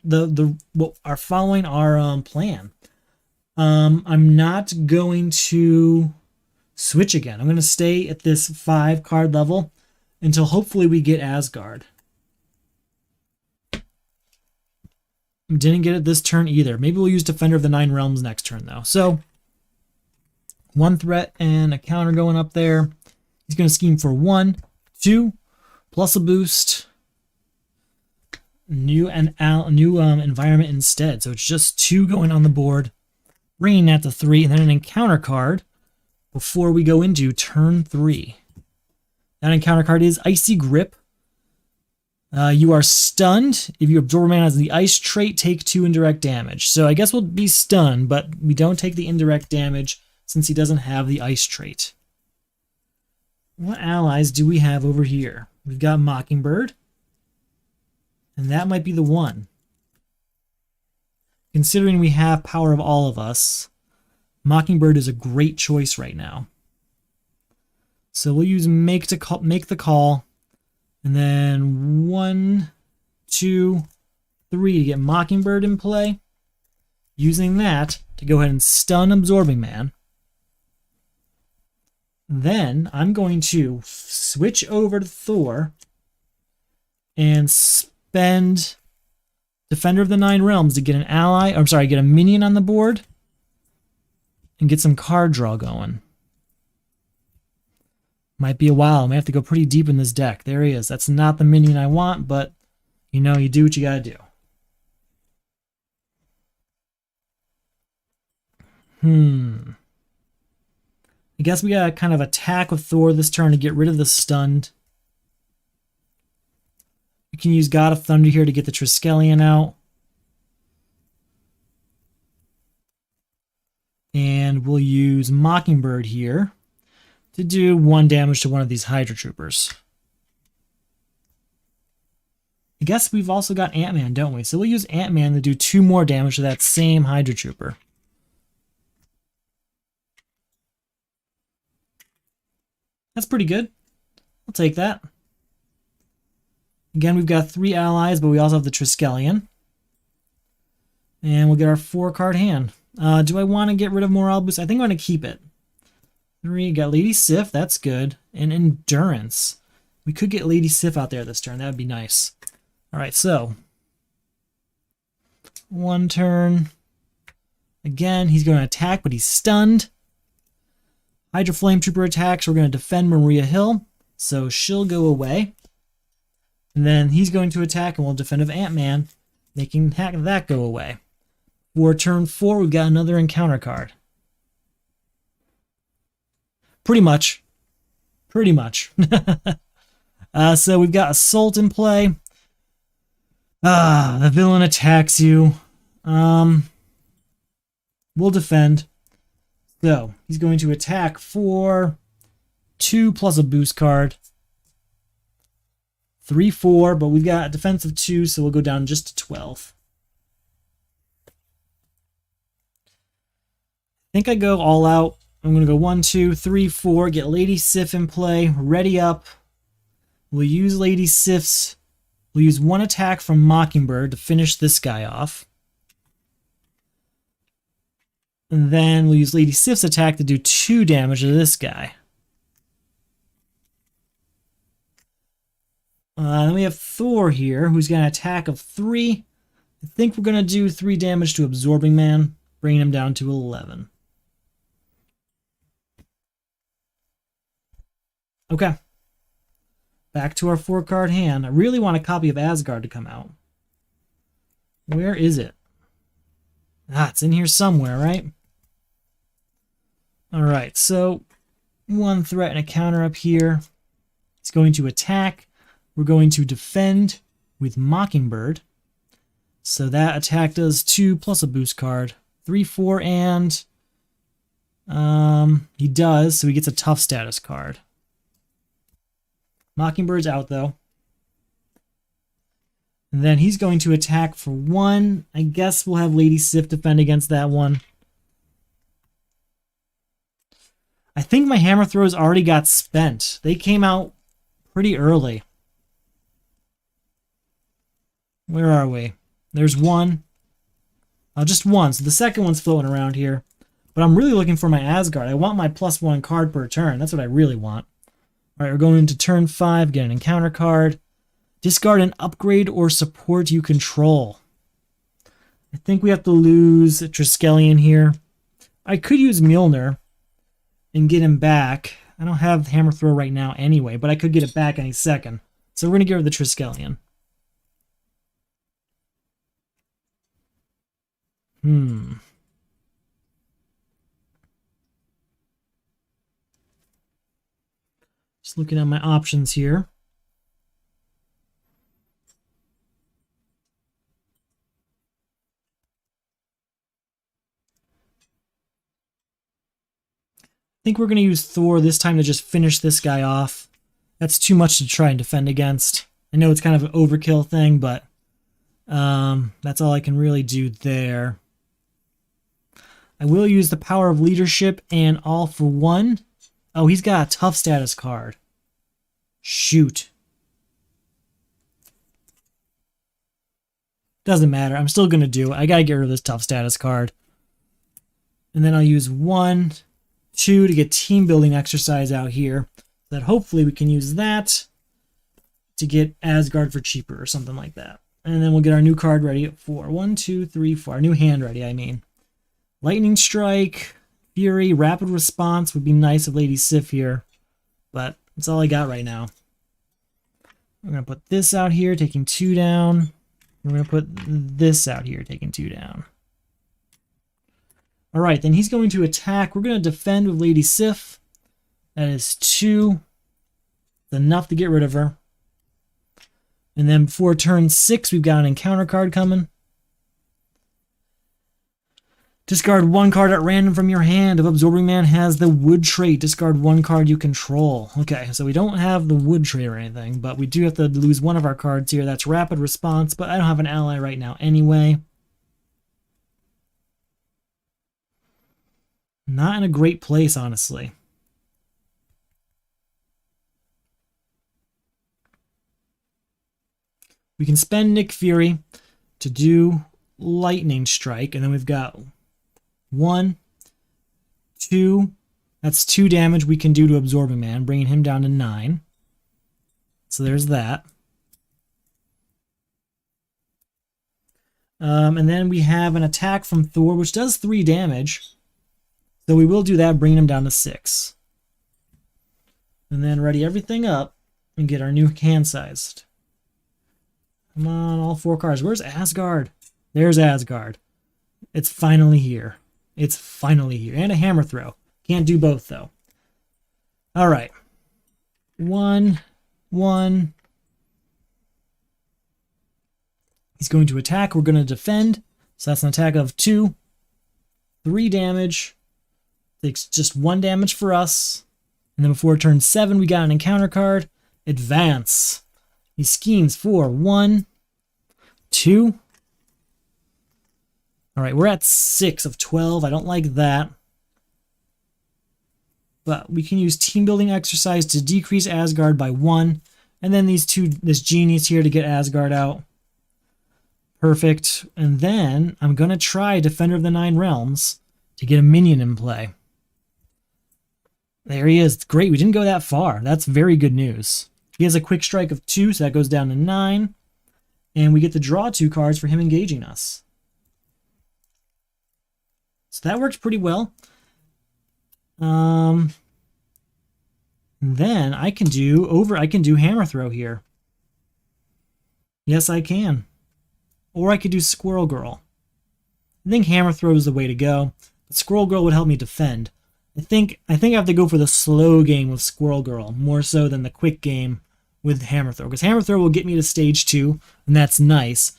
following our plan. I'm not going to switch again. I'm going to stay at this 5 card level until hopefully we get Asgard. Didn't get it this turn either. Maybe we'll use Defender of the 9 Realms next turn though. So 1 threat and a counter going up there. He's going to scheme for 1, 2, plus a boost. New environment instead. So it's just 2 going on the board. Bringing that to 3, and then an encounter card before we go into turn 3. That encounter card is Icy Grip. You are stunned. If your Absorber Man has the Ice trait, take 2 indirect damage. So I guess we'll be stunned, but we don't take the indirect damage since he doesn't have the Ice trait. What allies do we have over here? We've got Mockingbird. And that might be the one. Considering we have Power of All of Us, Mockingbird is a great choice right now. So we'll use make the call, and then 1, 2, 3 to get Mockingbird in play. Using that to go ahead and stun Absorbing Man. Then I'm going to switch over to Thor and spend Defender of the Nine Realms to get an ally, or I'm sorry, get a minion on the board and get some card draw going. Might be a while. I may have to go pretty deep in this deck. There he is. That's not the minion I want, but you know, you do what you gotta do. I guess we gotta kind of attack with Thor this turn to get rid of the stunned. We can use God of Thunder here to get the Triskelion out. And we'll use Mockingbird here to do 1 damage to one of these Hydra Troopers. I guess we've also got Ant-Man, don't we? So we'll use Ant-Man to do 2 more damage to that same Hydra Trooper. That's pretty good. I'll take that. Again, we've got 3 allies, but we also have the Triskelion. And we'll get our 4-card hand. Do I want to get rid of Morale Boost? I think I'm going to keep it. 3, got Lady Sif, that's good. And Endurance. We could get Lady Sif out there this turn, that would be nice. Alright, so 1 turn. Again, he's going to attack, but he's stunned. Hydra Flame Trooper attacks. We're going to defend Maria Hill, so she'll go away. And then he's going to attack, and we'll defend of Ant-Man, making that go away. For turn 4, we've got another encounter card. Pretty much. Pretty much. So we've got Assault in play. The villain attacks you. We'll defend. So, he's going to attack for 2 plus a boost card. 3, 4, but we've got a defense of 2, so we'll go down just to 12. I think I go all out. I'm going to go 1, 2, 3, 4, get Lady Sif in play, ready up. We'll use Lady Sif's. We'll use 1 attack from Mockingbird to finish this guy off. And then we'll use Lady Sif's attack to do 2 damage to this guy. Then we have Thor here, who's got an attack of 3. I think we're going to do 3 damage to Absorbing Man, bringing him down to 11. Okay. Back to our 4-card hand. I really want a copy of Asgard to come out. Where is it? It's in here somewhere, right? Alright, so 1 threat and a counter up here. It's going to attack. We're going to defend with Mockingbird. So that attack does 2 plus a boost card. 3, 4, and he does, so he gets a tough status card. Mockingbird's out, though. And then he's going to attack for 1. I guess we'll have Lady Sif defend against that one. I think my hammer throws already got spent. They came out pretty early. Where are we? There's 1. Just 1. So the second one's floating around here. But I'm really looking for my Asgard. I want my +1 card per turn. That's what I really want. Alright, we're going into turn 5. Get an encounter card. Discard an upgrade or support you control. I think we have to lose Triskelion here. I could use Mjolnir and get him back. I don't have Hammer Throw right now anyway, but I could get it back any second. So we're going to get rid of the Triskelion. Just looking at my options here. I think we're going to use Thor this time to just finish this guy off. That's too much to try and defend against. I know it's kind of an overkill thing, but that's all I can really do there. I will use the power of leadership and all for one. Oh, he's got a tough status card. Shoot. Doesn't matter. I'm still going to do it. I got to get rid of this tough status card. And then I'll use 1, 2 to get team building exercise out here. That hopefully we can use that to get Asgard for cheaper or something like that. And then we'll get our new card ready at 4. 1, 2, 3, 4. Our new hand ready, I mean. Lightning Strike, Fury, Rapid Response would be nice of Lady Sif here. But that's all I got right now. We're going to put this out here, taking 2 down. We're going to put this out here, taking 2 down. Alright, then he's going to attack. We're going to defend with Lady Sif. That is 2. That's enough to get rid of her. And then before turn 6, we've got an encounter card coming. Discard 1 card at random from your hand. If Absorbing Man has the Wood trait, discard 1 card you control. Okay, so we don't have the Wood trait or anything, but we do have to lose one of our cards here. That's Rapid Response, but I don't have an ally right now anyway. Not in a great place, honestly. We can spend Nick Fury to do Lightning Strike, and then we've got 1, 2. That's 2 damage we can do to Absorbing Man, bringing him down to 9. So there's that. And then we have an attack from Thor, which does 3 damage. So we will do that, bringing him down to 6. And then ready everything up and get our new hand sized. Come on, all 4 cards. Where's Asgard? There's Asgard. It's finally here. It's finally here. And a hammer throw. Can't do both, though. All right. 1, 1. He's going to attack. We're going to defend. So that's an attack of 2. 3 damage. Takes just 1 damage for us. And then before turn 7, we got an encounter card. Advance. He schemes for 1, 2. All right, we're at 6 of 12. I don't like that. But we can use team building exercise to decrease Asgard by 1. And then this genius here to get Asgard out. Perfect. And then I'm going to try Defender of the Nine Realms to get a minion in play. There he is. Great. We didn't go that far. That's very good news. He has a quick strike of 2, so that goes down to 9. And we get to draw 2 cards for him engaging us. So that works pretty well. Then I can do Hammer Throw here. Yes, I can. Or I could do Squirrel Girl. I think Hammer Throw is the way to go. But Squirrel Girl would help me defend. I think I have to go for the slow game with Squirrel Girl, more so than the quick game with Hammer Throw. Because Hammer Throw will get me to stage 2, and that's nice.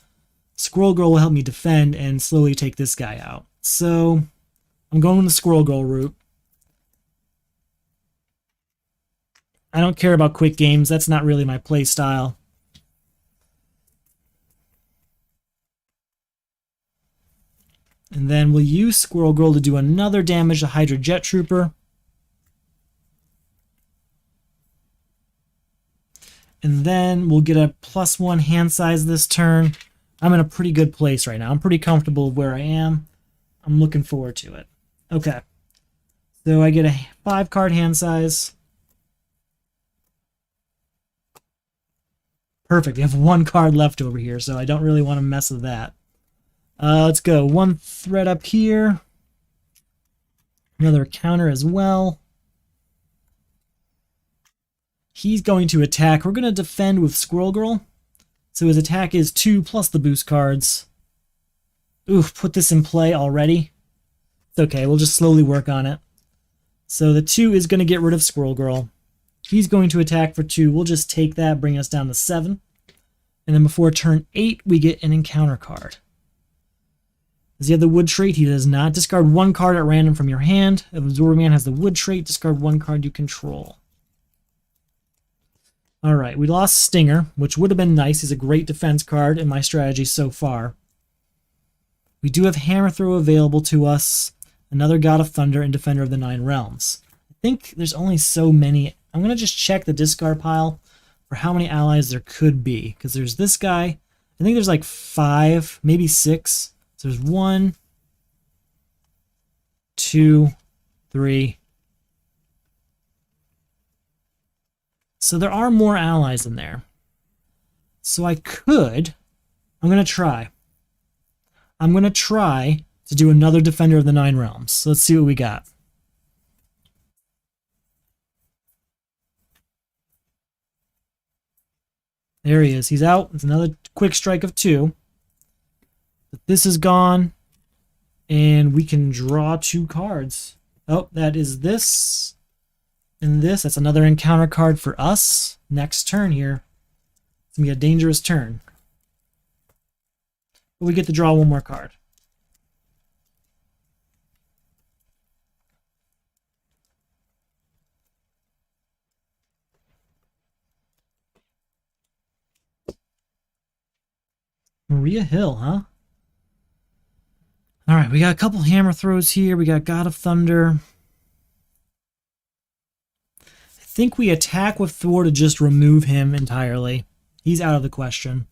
Squirrel Girl will help me defend and slowly take this guy out. So I'm going the Squirrel Girl route. I don't care about quick games. That's not really my play style. And then we'll use Squirrel Girl to do another damage to Hydra Jet Trooper. And then we'll get a +1 hand size this turn. I'm in a pretty good place right now. I'm pretty comfortable where I am. I'm looking forward to it. Okay. So I get a 5-card hand size. Perfect. We have 1 card left over here, so I don't really want to mess with that. Let's go. 1 thread up here. Another counter as well. He's going to attack. We're going to defend with Squirrel Girl. So his attack is 2 plus the boost cards. Oof, put this in play already. It's okay, we'll just slowly work on it. So the 2 is going to get rid of Squirrel Girl. He's going to attack for 2. We'll just take that, bring us down to 7. And then before turn 8, we get an encounter card. Does he have the Wood trait? He does not. Discard 1 card at random from your hand. If Absorbing Man has the Wood trait, discard 1 card you control. Alright, we lost Stinger, which would have been nice. He's a great defense card in my strategy so far. We do have Hammer Throw available to us. another God of Thunder, and Defender of the Nine Realms. I think there's only so many. I'm going to just check the discard pile for how many allies there could be, because there's this guy. I think there's like 5, maybe 6. So there's 1, 2, 3. So there are more allies in there. So I'm going to try. I'm going to try to do another Defender of the Nine Realms. So let's see what we got. There he is. He's out. It's another quick strike of 2. But this is gone. And we can draw 2 cards. Oh, that is this. And this. That's another encounter card for us. Next turn here. It's going to be a dangerous turn. But we get to draw 1 more card. Maria Hill, huh? Alright, we got a couple hammer throws here. We got God of Thunder. I think we attack with Thor to just remove him entirely. He's out of the question.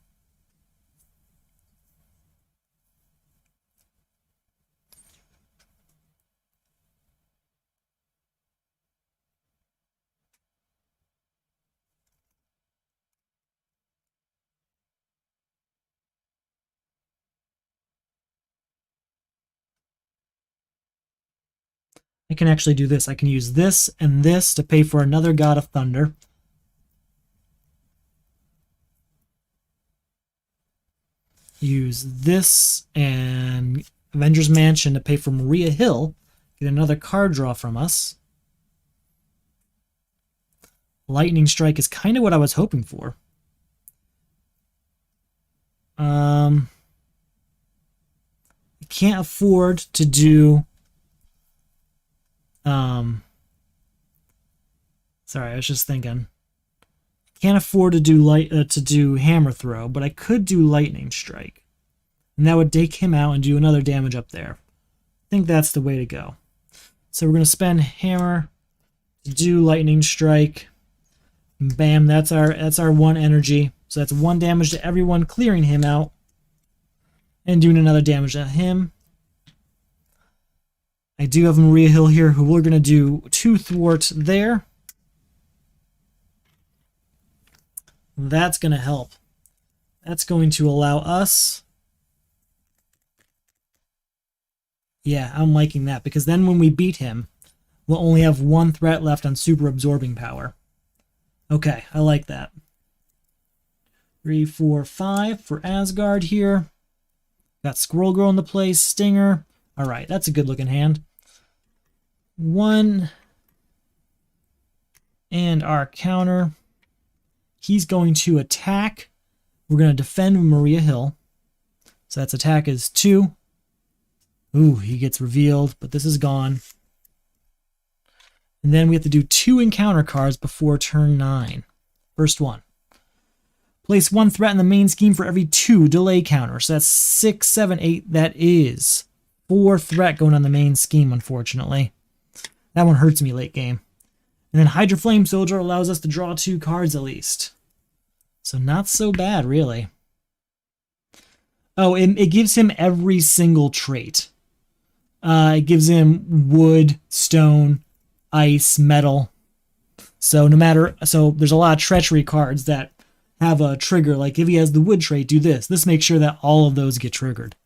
I can actually do this. I can use this and this to pay for another God of Thunder. Use this and Avengers Mansion to pay for Maria Hill. Get another card draw from us. Lightning Strike is kind of what I was hoping for. I can't afford to do... Sorry, I was just thinking. Can't afford to do Hammer Throw, but I could do Lightning Strike. And that would take him out and do another damage up there. I think that's the way to go. So we're going to spend Hammer to do Lightning Strike. Bam, that's our 1 energy. So that's 1 damage to everyone, clearing him out. And doing another damage to him. I do have Maria Hill here, who we're going to do 2 thwart there. That's going to help. That's going to allow us... Yeah, I'm liking that, because then when we beat him, we'll only have 1 threat left on super absorbing power. Okay, I like that. 3, 4, 5 for Asgard here. Got Squirrel Girl in the play, Stinger. Alright, that's a good looking hand. 1. And our counter. He's going to attack. We're going to defend with Maria Hill. So that's attack is 2. Ooh, he gets revealed, but this is gone. And then we have to do 2 encounter cards before turn 9. First one. Place 1 threat in the main scheme for every 2 delay counters. So that's 6, 7, 8. That is 4 threat going on the main scheme, unfortunately. That one hurts me late game. And then Hydra Flame Soldier allows us to draw 2 cards at least. So not so bad, really. Oh, it gives him every single trait. It gives him wood, stone, ice, metal. So there's a lot of treachery cards that have a trigger. Like if he has the wood trait, do this. This makes sure that all of those get triggered.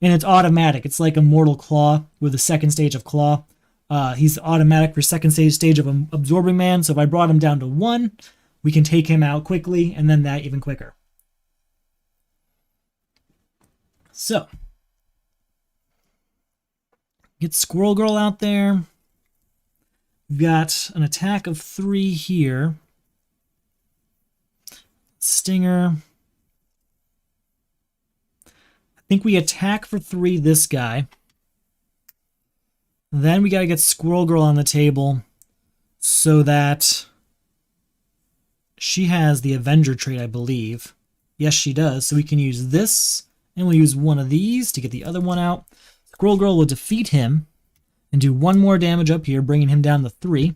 And it's automatic. It's like a Mortal Claw with the 2nd stage of Claw. He's automatic for 2nd stage of Absorbing Man. So if I brought him down to 1, we can take him out quickly, and then that even quicker. So, get Squirrel Girl out there. We've got an attack of 3 here. Stinger. I think we attack for 3 this guy. Then we gotta get Squirrel Girl on the table so that she has the Avenger trait, I believe. Yes, she does. So we can use this, and we'll use one of these to get the other one out. Squirrel Girl will defeat him. and do 1 more damage up here, bringing him down to 3.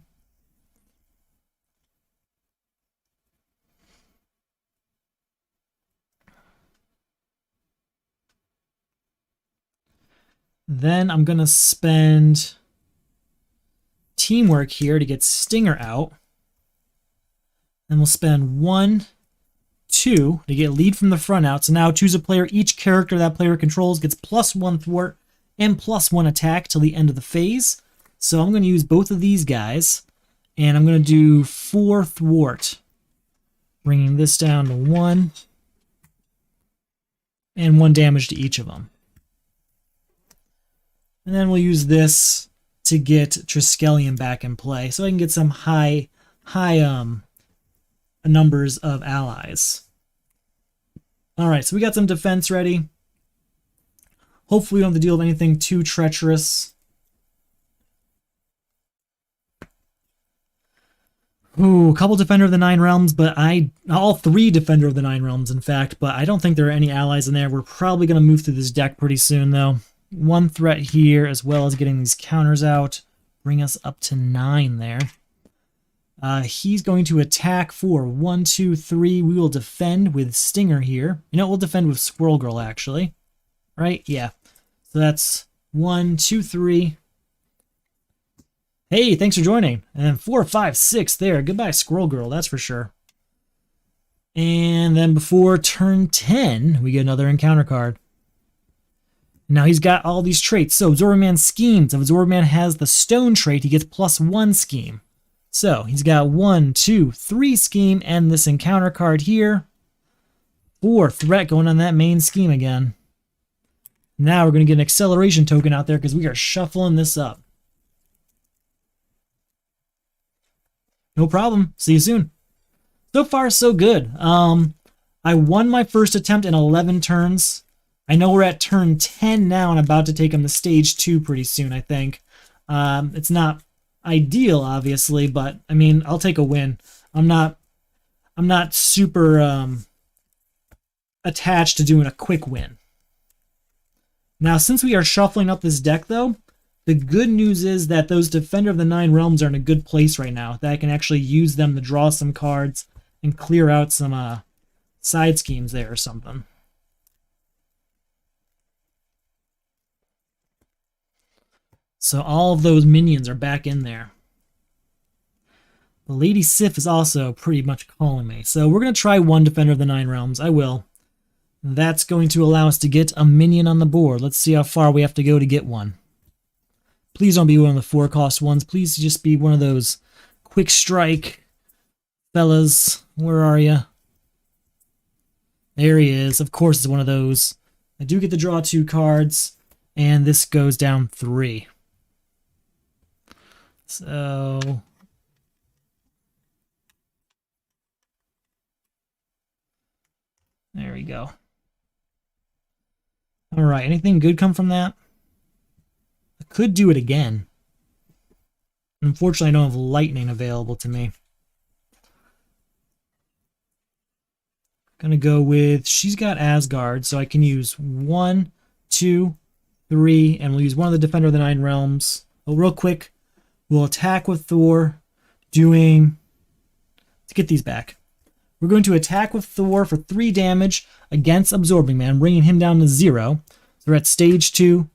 Then I'm going to spend teamwork here to get Stinger out. Then we'll spend 1, 2 to get lead from the front out. So now choose a player. Each character that player controls gets +1 thwart and +1 attack till the end of the phase. So I'm going to use both of these guys, and I'm going to do 4 thwart, bringing this down to 1, and 1 damage to each of them. And then we'll use this to get Triskelion back in play, so I can get some high numbers of allies. Alright, so we got some defense ready. Hopefully we don't have to deal with anything too treacherous. Ooh, a couple Defender of the Nine Realms, but all 3 Defender of the Nine Realms, in fact, but I don't think there are any allies in there. We're probably going to move through this deck pretty soon, though. 1 threat here, as well as getting these counters out. Bring us up to 9 there. He's going to attack for 1, 2, 3. We will defend with Stinger here. You know, we'll defend with Squirrel Girl, actually. Right? Yeah. So that's 1, 2, 3. Hey, thanks for joining. And then 4, 5, 6 there. Goodbye, Squirrel Girl, that's for sure. And then before turn 10, we get another encounter card. Now he's got all these traits. So Absorbing Man schemes. If Absorbing Man has the stone trait, he gets +1 scheme. So he's got 1, 2, 3 scheme and this encounter card here. 4 threat going on that main scheme again. Now we're going to get an acceleration token out there because we are shuffling this up. No problem. See you soon. So far, so good. I won my first attempt in 11 turns. I know we're at turn 10 now and about to take him to stage 2 pretty soon, I think. It's not ideal, obviously, but I mean, I'll take a win. I'm not super attached to doing a quick win. Now, since we are shuffling up this deck, though, the good news is that those Defender of the Nine Realms are in a good place right now. That I can actually use them to draw some cards and clear out some side schemes there or something. So all of those minions are back in there. The Lady Sif is also pretty much calling me. So we're going to try 1 Defender of the Nine Realms. I will. That's going to allow us to get a minion on the board. Let's see how far we have to go to get one. Please don't be one of the 4-cost ones. Please just be one of those quick strike fellas. Where are you? There he is. Of course it's one of those. I do get to draw 2 cards, and this goes down 3. So there we go. All right, anything good come from that? I could do it again. Unfortunately, I don't have lightning available to me. Gonna go with, she's got Asgard, so I can use 1, 2, 3, and we'll use one of the Defender of the Nine Realms. Oh, real quick, we'll attack with Thor, let's get these back. We're going to attack with Thor for 3 damage against Absorbing Man, bringing him down to 0. So we're at stage 2.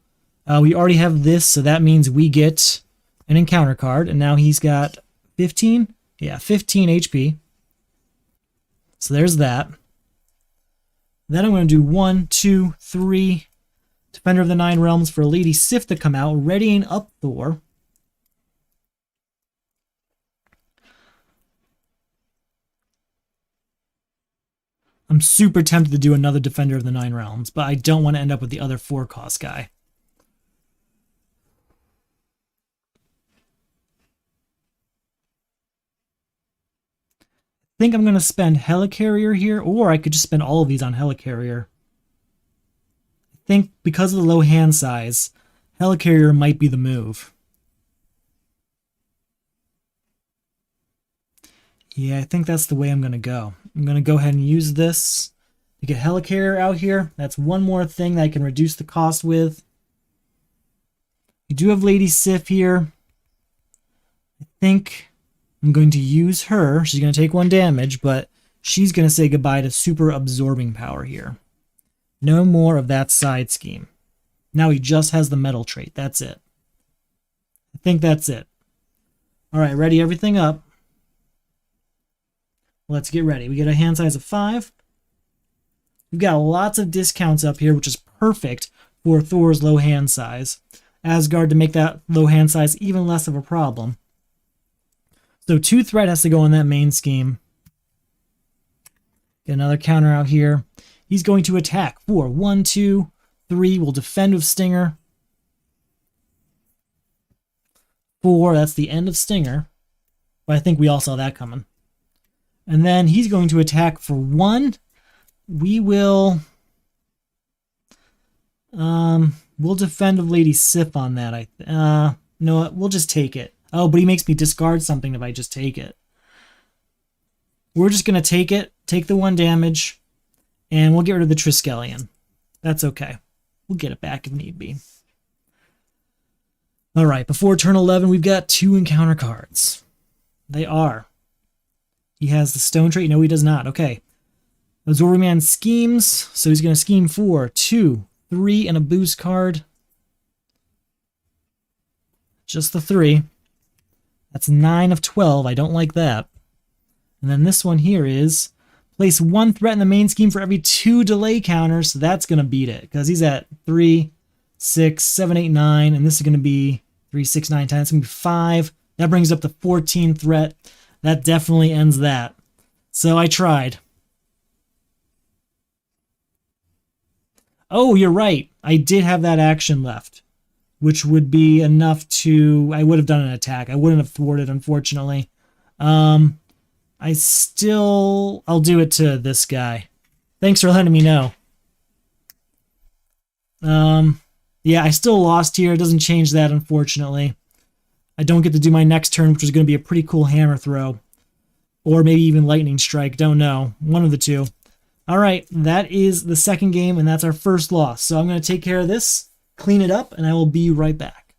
We already have this, so that means we get an encounter card, and now he's got 15? Yeah, 15 HP. So there's that. Then I'm going to do 1, 2, 3 Defender of the Nine Realms for Lady Sif to come out, readying up Thor. I'm super tempted to do another Defender of the Nine Realms, but I don't want to end up with the other 4-cost guy. I think I'm going to spend Helicarrier here, or I could just spend all of these on Helicarrier. I think because of the low hand size, Helicarrier might be the move. Yeah, I think that's the way I'm going to go. I'm going to go ahead and use this to get Helicarrier out here. That's one more thing that I can reduce the cost with. You do have Lady Sif here. I think I'm going to use her. She's going to take 1 damage, but she's going to say goodbye to super absorbing power here. No more of that side scheme. Now he just has the metal trait. That's it. I think that's it. All right, ready everything up. Let's get ready. We get a hand size of 5. We've got lots of discounts up here, which is perfect for Thor's low hand size. Asgard to make that low hand size even less of a problem. So 2 threat has to go on that main scheme. Get another counter out here. He's going to attack for 1, 2, 3. We'll defend with Stinger. 4, that's the end of Stinger. But I think we all saw that coming. And then he's going to attack for 1. We will... we'll defend with Lady Sif on that. No, we'll just take it. Oh, but he makes me discard something if I just take it. We're just going to take it, take the 1 damage, and we'll get rid of the Triskelion. That's okay. We'll get it back if need be. All right, before turn 11, we've got 2 encounter cards. They are. He has the stone trait. No, he does not. Okay. Absorbing Man schemes, so he's going to scheme for 2, 3, and a boost card. Just the 3. That's 9 of 12. I don't like that. And then this one here is place 1 threat in the main scheme for every 2 delay counters. So that's going to beat it because he's at 3, 6, 7, 8, 9. And this is going to be 3, 6, 9, 10. It's going to be 5. That brings up the 14 threat. That definitely ends that. So I tried. Oh, you're right. I did have that action left, which would be enough to... I would have done an attack. I wouldn't have thwarted, unfortunately. I'll do it to this guy. Thanks for letting me know. Yeah, I still lost here. It doesn't change that, unfortunately. I don't get to do my next turn, which is going to be a pretty cool hammer throw. Or maybe even lightning strike. Don't know. One of the 2. All right, that is the second game, and that's our first loss. So I'm going to take care of this, clean it up, and I will be right back.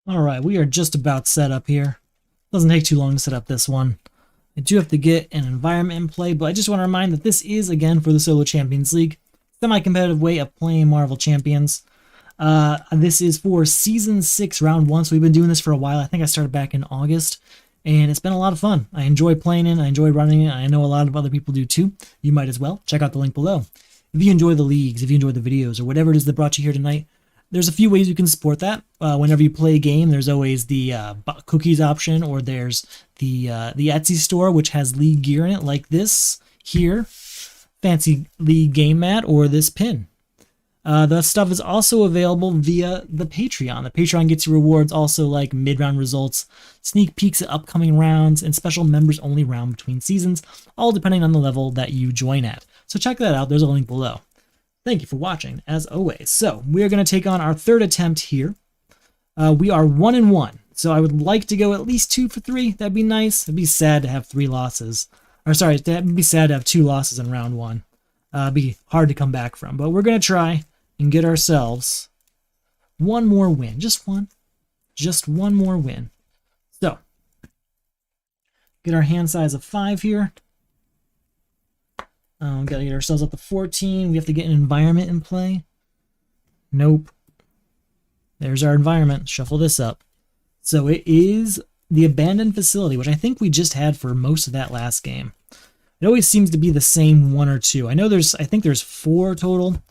All right, we are just about set up here. Doesn't take too long to set up this one. I do have to get an environment in play, but I just want to remind that this is, again, for the Solo Champions League. Semi-competitive way of playing Marvel Champions. This is for Season 6, Round 1, so we've been doing this for a while. I think I started back in August. and it's been a lot of fun. I enjoy playing it, I enjoy running it, I know a lot of other people do too. You might as well. Check out the link below. If you enjoy the leagues, if you enjoy the videos, or whatever it is that brought you here tonight, there's a few ways you can support that. Whenever you play a game, there's always the cookies option, or there's the Etsy store, which has league gear in it, like this here, fancy league game mat, or this pin. The stuff is also available via the Patreon. The Patreon gets you rewards also like mid-round results, sneak peeks at upcoming rounds, and special members-only round between seasons, all depending on the level that you join at. So check that out. There's a link below. Thank you for watching, as always. So we are going to take on our third attempt here. We are 1-1, so I would like to go at least 2 for 3. That'd be nice. It'd be sad to have 3 losses. Or sorry, it'd be sad to have 2 losses in round 1. It'd be hard to come back from. But we're going to try and get ourselves one more win. Just one. Just one more win. So, get our hand size of 5 here. Got to get ourselves up to 14. We have to get an environment in play. Nope. There's our environment. Shuffle this up. So it is the abandoned facility, which I think we just had for most of that last game. It always seems to be the same 1 or 2. I think there's 4 total.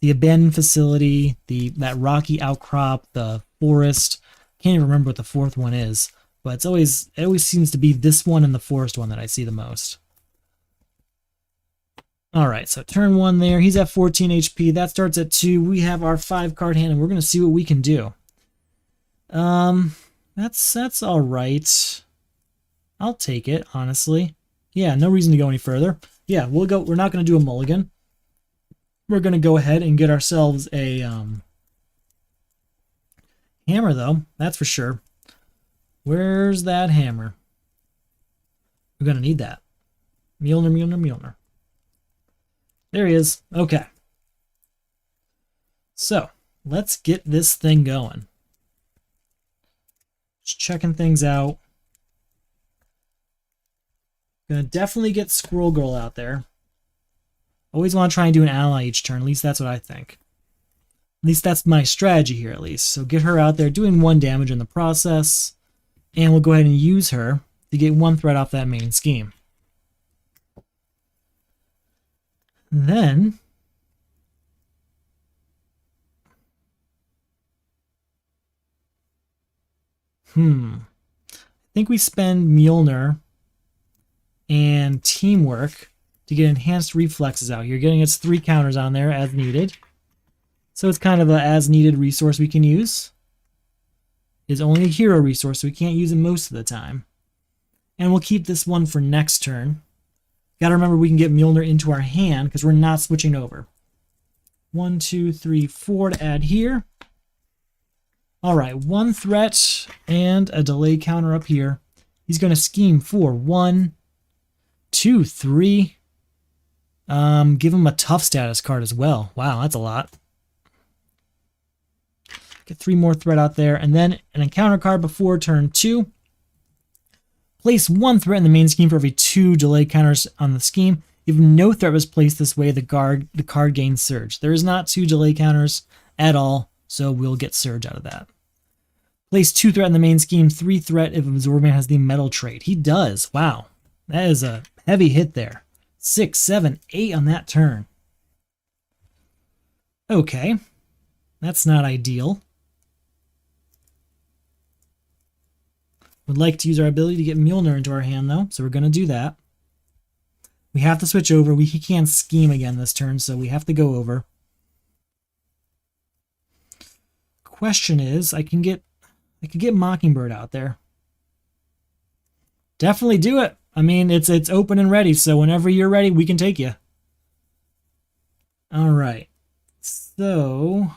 The abandoned facility, that rocky outcrop, the forest. Can't even remember what the 4th one is, but it always seems to be this one and the forest one that I see the most. All right, so turn 1 there. He's at 14 HP. That starts at 2. We have our 5 card hand, and we're going to see what we can do. That's all right. I'll take it, honestly. Yeah, no reason to go any further. Yeah, we'll go. We're not going to do a mulligan. We're going to go ahead and get ourselves a hammer, though. That's for sure. Where's that hammer? We're going to need that. Mjolnir, Mjolnir, Mjolnir. There he is. Okay. So, let's get this thing going. Just checking things out. Gonna definitely get Squirrel Girl out there. Always want to try and do an ally each turn. At least that's what I think. At least that's my strategy here, at least. So get her out there, doing 1 damage in the process. And we'll go ahead and use her to get 1 threat off that main scheme. Then I think we spend Mjolnir and Teamwork to get enhanced reflexes out here. Getting its 3 counters on there as needed. So it's kind of a as needed resource we can use. It's only a hero resource, so we can't use it most of the time. And we'll keep this one for next turn. Gotta remember we can get Mjolnir into our hand because we're not switching over. 1, 2, 3, 4 to add here. Alright, 1 threat and a delay counter up here. He's going to scheme for 1, 2, 3. Give him a tough status card as well. Wow, that's a lot. Get 3 more threat out there. And then an encounter card before turn 2. Place 1 threat in the main scheme for every 2 delay counters on the scheme. If no threat was placed this way, the card gains Surge. There is not 2 delay counters at all, so we'll get Surge out of that. Place 2 threat in the main scheme, 3 threat if Absorbman has the metal trait. He does. Wow. That is a heavy hit there. 6, 7, 8 on that turn. Okay. That's not ideal. Would like to use our ability to get Mjolnir into our hand, though, so we're going to do that. We have to switch over. He can't scheme again this turn, so we have to go over. Question is, I could get Mockingbird out there. Definitely do it. I mean, it's open and ready, so whenever you're ready, we can take you. All right. So,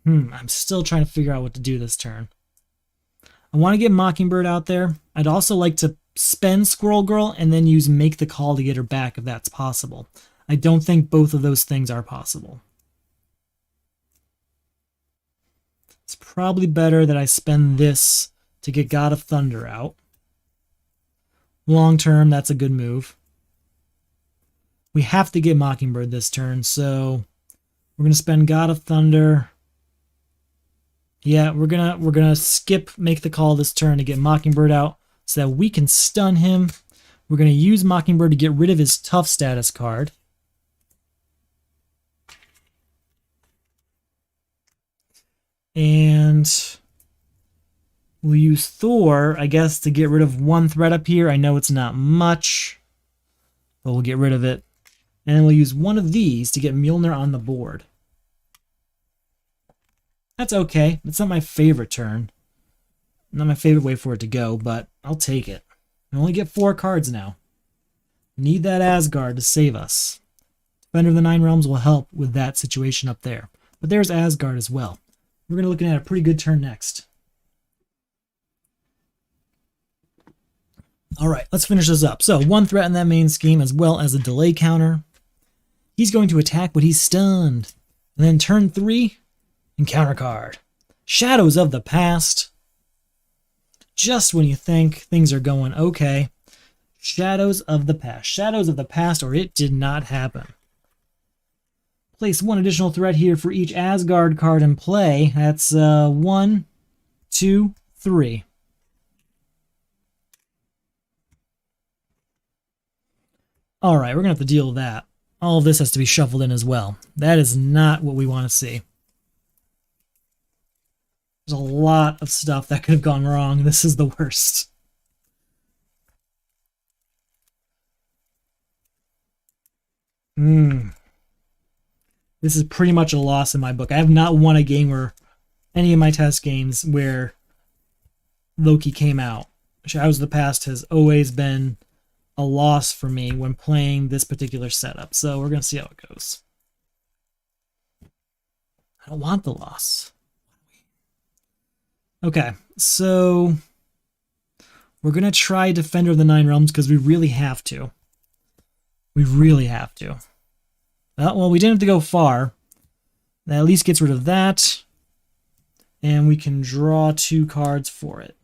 I'm still trying to figure out what to do this turn. I want to get Mockingbird out there. I'd also like to spend Squirrel Girl and then use Make the Call to get her back if that's possible. I don't think both of those things are possible. It's probably better that I spend this to get God of Thunder out. Long term, that's a good move. We have to get Mockingbird this turn, so we're going to spend God of Thunder. Yeah, we're gonna skip Make the Call this turn to get Mockingbird out, so that we can stun him. We're going to use Mockingbird to get rid of his tough status card. And we'll use Thor, I guess, to get rid of one threat up here. I know it's not much, but we'll get rid of it. And we'll use one of these to get Mjolnir on the board. That's okay. It's not my favorite turn. Not my favorite way for it to go, but I'll take it. I only get 4 cards now. Need that Asgard to save us. Defender of the Nine Realms will help with that situation up there. But there's Asgard as well. We're going to look at a pretty good turn next. Alright, let's finish this up. So, 1 threat in that main scheme as well as a delay counter. He's going to attack, but he's stunned. And then turn 3, encounter card. Shadows of the Past. Just when you think things are going okay. Shadows of the Past. Shadows of the Past, or it did not happen. Place 1 additional threat here for each Asgard card in play. That's 1, 2, 3. Alright, we're going to have to deal with that. All of this has to be shuffled in as well. That is not what we want to see. There's a lot of stuff that could have gone wrong. This is the worst. This is pretty much a loss in my book. I have not won a game where any of my test games where Loki came out. Shadows of the Past has always been a loss for me when playing this particular setup. So we're going to see how it goes. I don't want the loss. Okay, so we're going to try Defender of the Nine Realms because we really have to. We really have to. Well, we didn't have to go far. That at least gets rid of that. And we can draw 2 cards for it.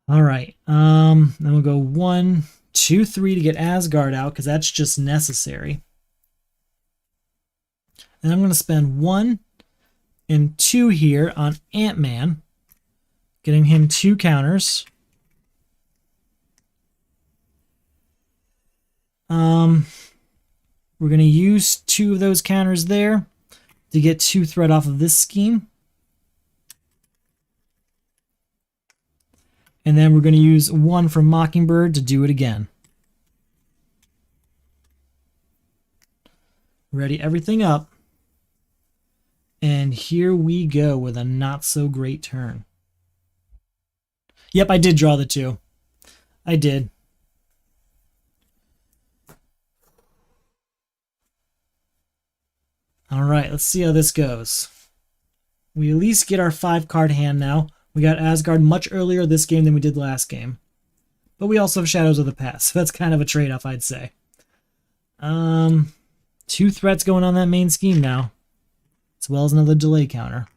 Alright, then we'll go 1, 2, 3 to get Asgard out because that's just necessary. And I'm going to spend 1 and 2 here on Ant-Man, getting him 2 counters. We're going to use 2 of those counters there to get 2 threat off of this scheme. And then we're going to use 1 from Mockingbird to do it again. Ready everything up. And here we go with a not so great turn. Yep, I did draw the 2. I did. Alright, let's see how this goes. We at least get our 5-card hand now. We got Asgard much earlier this game than we did last game. But we also have Shadows of the Past. So that's kind of a trade-off, I'd say. 2 threats going on that main scheme now. As well as another delay counter.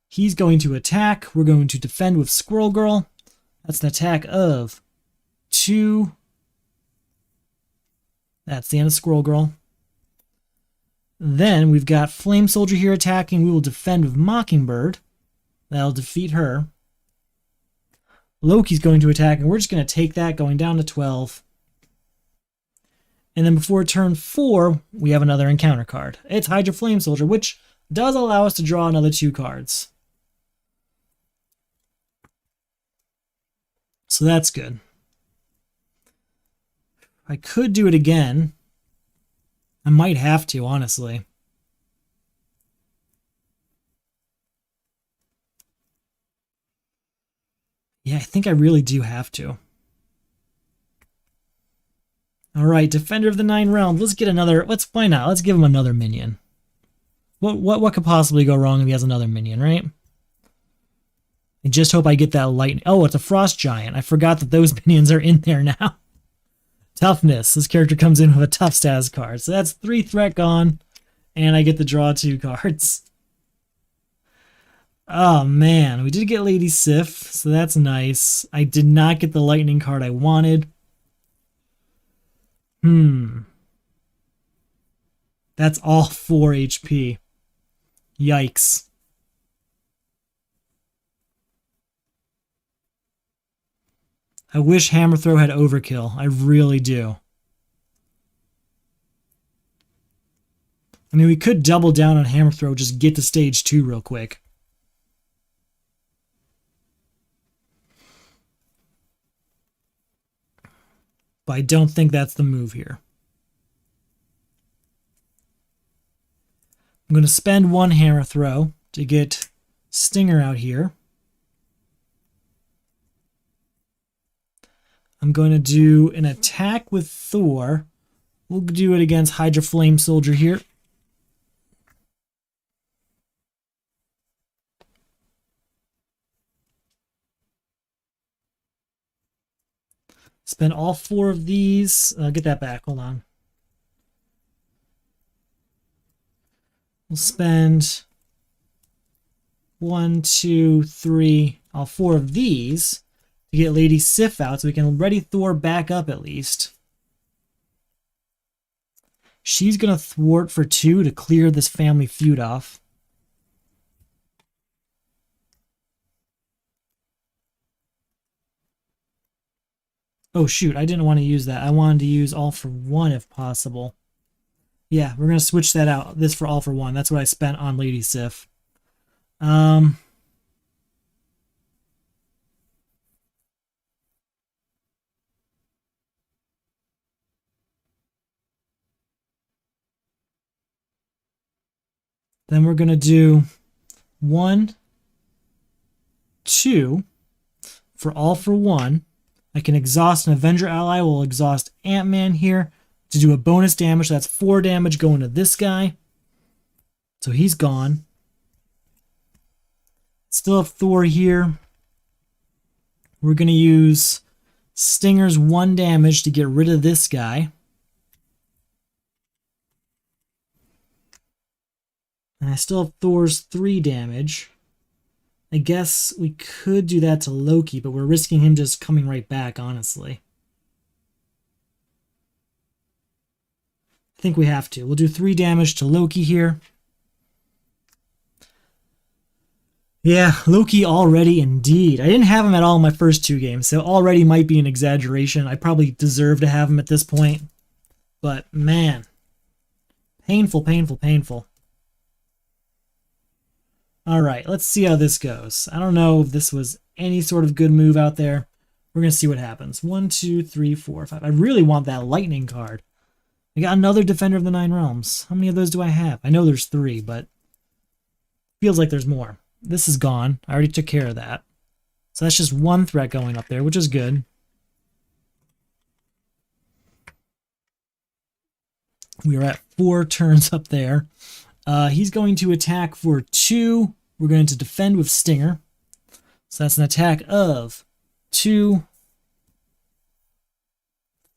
He's going to attack. We're going to defend with Squirrel Girl. That's an attack of 2. That's the end of Squirrel Girl. Then we've got Flame Soldier here attacking. We will defend with Mockingbird. That'll defeat her. Loki's going to attack, and we're just going to take that, going down to 12. And then before turn 4, we have another encounter card. It's Hydra Flame Soldier, which does allow us to draw another 2 cards. So that's good. I could do it again. I might have to, honestly. Yeah, I think I really do have to. Alright, Defender of the Nine Realms. Let's get another... Why not? Let's give him another minion. What could possibly go wrong if he has another minion, right? I just hope I get that lightning. Oh, it's a Frost Giant. I forgot that those minions are in there now. Toughness. This character comes in with a tough stats card. So that's 3 threat gone. And I get to draw 2 cards. Oh, man. We did get Lady Sif, so that's nice. I did not get the lightning card I wanted. That's all 4 HP. Yikes. I wish Hammer Throw had overkill. I really do. I mean, we could double down on Hammer Throw, just get to stage 2 real quick. But I don't think that's the move here. I'm going to spend 1 Hammer Throw to get Stinger out here. I'm going to do an attack with Thor. We'll do it against Hydra Flame Soldier here. Spend all 4 of these. Get that back. Hold on. We'll spend 1, 2, 3, all 4 of these to get Lady Sif out so we can ready Thor back up at least. She's going to thwart for 2 to clear this family feud off. Oh shoot, I didn't want to use that. I wanted to use all for 1 if possible. Yeah, we're going to switch that out. This for all for 1. That's what I spent on Lady Sif. Then we're going to do 1, 2 for all for 1. I can exhaust an Avenger ally. We'll exhaust Ant-Man here to do a bonus damage. That's 4 damage going to this guy. So he's gone. Still have Thor here. We're going to use Stinger's 1 damage to get rid of this guy. And I still have Thor's 3 damage. I guess we could do that to Loki, but we're risking him just coming right back, honestly. I think we have to. We'll do 3 damage to Loki here. Yeah, Loki already indeed. I didn't have him at all in my first 2 games, so already might be an exaggeration. I probably deserve to have him at this point. But, man. Painful, painful, painful. Alright, let's see how this goes. I don't know if this was any sort of good move out there. We're going to see what happens. 1, 2, 3, 4, 5. I really want that lightning card. I got another Defender of the Nine Realms. How many of those do I have? I know there's 3, but feels like there's more. This is gone. I already took care of that. So that's just 1 threat going up there, which is good. We are at 4 turns up there. He's going to attack for 2. We're going to defend with Stinger. So that's an attack of 2,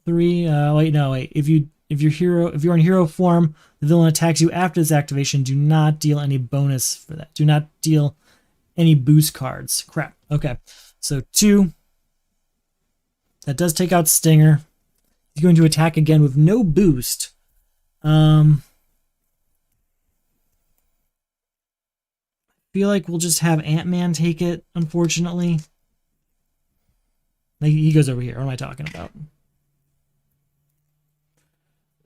3. Wait. If you're in hero form, the villain attacks you after this activation. Do not deal any bonus for that. Do not deal any boost cards. Crap. Okay. So 2. That does take out Stinger. He's going to attack again with no boost. Feel like we'll just have Ant-Man take it, unfortunately. He goes over here. What am I talking about?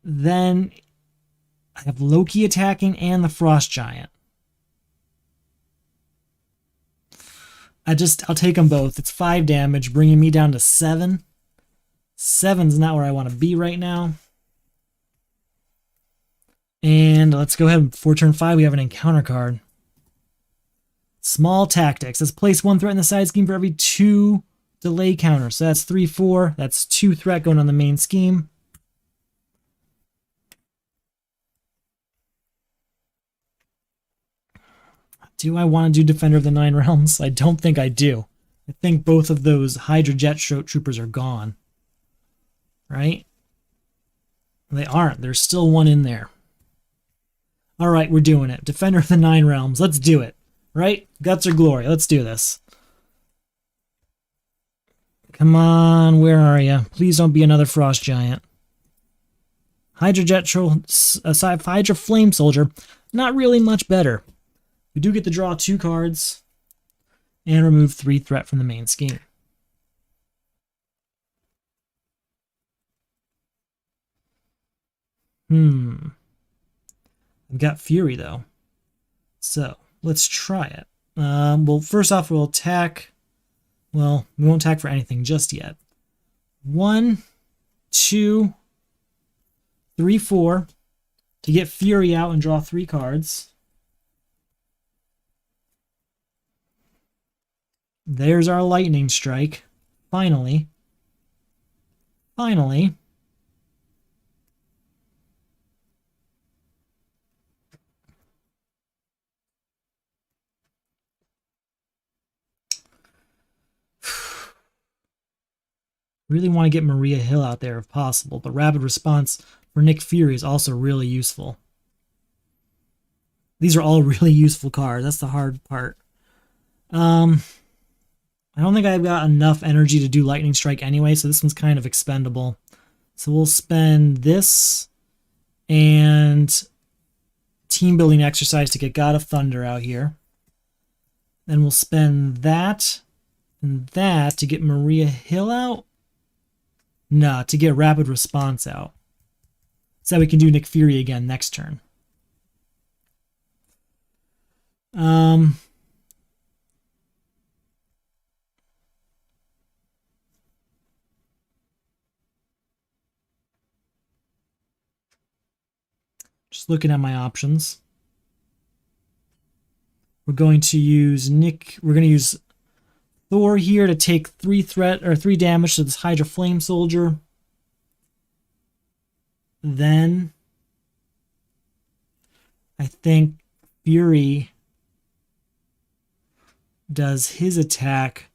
Then I have Loki attacking and the Frost Giant. I'll take them both. It's 5 damage, bringing me down to 7. 7's not where I want to be right now. And let's go ahead. For turn 5, we have an encounter card. Small Tactics. Let's place 1 threat in the side scheme for every 2 delay counters. So that's 3, 4. That's 2 threat going on the main scheme. Do I want to do Defender of the Nine Realms? I don't think I do. I think both of those Hydra Jet Troopers are gone. Right? They aren't. There's still 1 in there. Alright, we're doing it. Defender of the Nine Realms. Let's do it. Right? Guts or glory. Let's do this. Come on, where are you? Please don't be another Frost Giant. Hydra Jet Hydra Flame Soldier. Not really much better. We do get to draw 2 cards and remove 3 threat from the main scheme. I've got Fury, though. So, let's try it. Well, first off, we'll attack. Well, we won't attack for anything just yet. 1, 2, 3, 4 to get Fury out and draw 3 cards. There's our lightning strike. Finally. Finally. Really want to get Maria Hill out there if possible, but Rapid Response for Nick Fury is also really useful. These are all really useful cards. That's the hard part. I don't think I've got enough energy to do Lightning Strike anyway, so this one's kind of expendable. So we'll spend this and Team Building Exercise to get God of Thunder out here. Then we'll spend that and that to get Maria Hill out. Nah, to get Rapid Response out. So that we can do Nick Fury again next turn. Just looking at my options. We're going to use Thor here to take 3 threat or 3 damage to this Hydra Flame Soldier. Then I think Fury does his attack